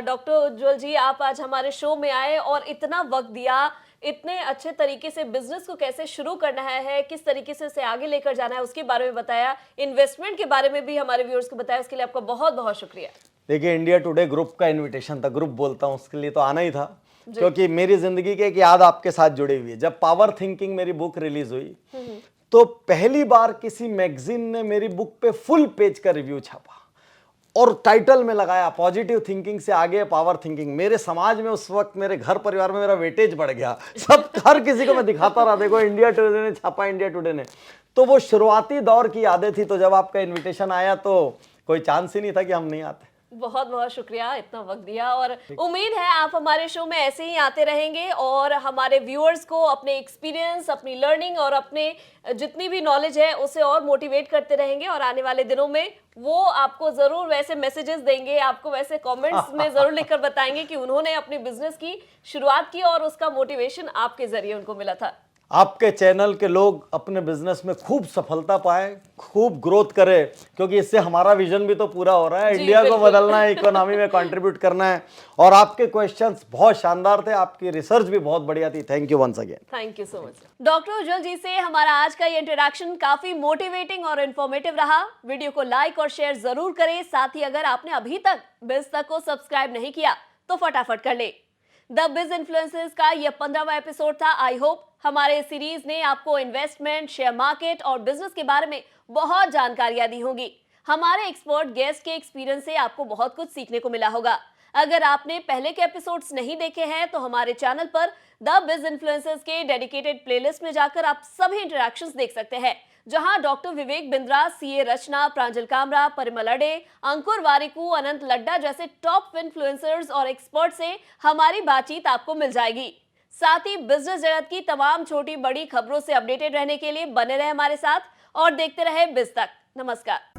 डॉक्टर उज्जवल जी, आप आज हमारे शो में आए और इतना वक्त दिया, इतने अच्छे तरीके से बिजनेस को कैसे शुरू करना है, किस तरीके से उसे आगे लेकर जाना है उसके बारे में बताया, इन्वेस्टमेंट के बारे में भी हमारे व्यूअर्स को बताया, उसके लिए आपका बहुत बहुत शुक्रिया। देखिए इंडिया टुडे ग्रुप का इनविटेशन था, ग्रुप बोलता हूँ उसके लिए तो आना ही था, क्योंकि मेरी जिंदगी की एक याद आपके साथ जुड़ी हुई है। जब पावर थिंकिंग मेरी बुक रिलीज हुई तो पहली बार किसी मैगजीन ने मेरी बुक पे फुल पेज का रिव्यू छापा और टाइटल में लगाया पॉजिटिव थिंकिंग से आगे पावर थिंकिंग। मेरे समाज में उस वक्त, मेरे घर परिवार में मेरा वेटेज बढ़ गया, सब हर किसी को मैं दिखाता रहा, देखो इंडिया टुडे ने छापा, इंडिया टुडे ने। तो वो शुरुआती दौर की यादें थी। तो जब आपका इन्विटेशन आया तो कोई चांस ही नहीं था कि हम नहीं आते। बहुत बहुत शुक्रिया इतना वक्त दिया, और उम्मीद है आप हमारे शो में ऐसे ही आते रहेंगे और हमारे व्यूअर्स को अपने एक्सपीरियंस, अपनी लर्निंग और अपने जितनी भी नॉलेज है उसे और मोटिवेट करते रहेंगे। और आने वाले दिनों में वो आपको जरूर वैसे मैसेजेस देंगे, आपको वैसे कमेंट्स में जरूर लिखकर बताएंगे कि उन्होंने अपनी बिजनेस की शुरुआत की और उसका मोटिवेशन आपके जरिए उनको मिला था। आपके चैनल के लोग अपने बिजनेस में खूब सफलता पाए, खूब ग्रोथ करे, क्योंकि इससे हमारा विजन भी तो पूरा हो रहा है, इंडिया को बदलना है, इकोनॉमी में कंट्रीब्यूट करना है। और आपके क्वेश्चंस बहुत शानदार थे, आपकी रिसर्च भी बहुत बढ़िया थी। Thank you once again. Thank you so much. Doctor Ujjwal ji से हमारा आज का ये इंटरेक्शन काफी मोटिवेटिंग और इन्फॉर्मेटिव रहा। वीडियो को लाइक और शेयर जरूर करें। साथ ही अगर आपने अभी तक बिज़ तक को सब्सक्राइब नहीं किया तो फटाफट कर ले। द बिज़ इन्फ्लुएंसर्स का यह 15वां एपिसोड था। आई होप हमारे सीरीज ने आपको इन्वेस्टमेंट, शेयर मार्केट और बिजनेस के बारे में बहुत जानकारियां दी होंगी। हमारे एक्सपर्ट गेस्ट के एक्सपीरियंस से आपको बहुत कुछ सीखने को मिला होगा। अगर आपने पहले के एपिसोड्स नहीं देखे हैं तो हमारे चैनल पर द बिज़ इन्फ्लुएंसर्स के डेडिकेटेड प्लेलिस्ट में जाकर आप सभी इंटरैक्शंस देख सकते हैं, जहां डॉक्टर विवेक बिंद्रा, सीए रचना, प्रांजल कामरा, परिमल अडे, अंकुर वारिकू, अनंत लड्डा जैसे टॉप इन्फ्लुएंसर्स और एक्सपर्ट से हमारी बातचीत आपको मिल जाएगी। साथ ही बिजनेस जगत की तमाम छोटी बड़ी खबरों से अपडेटेड रहने के लिए बने रहे हमारे साथ और देखते रहे बिज़ तक। नमस्कार।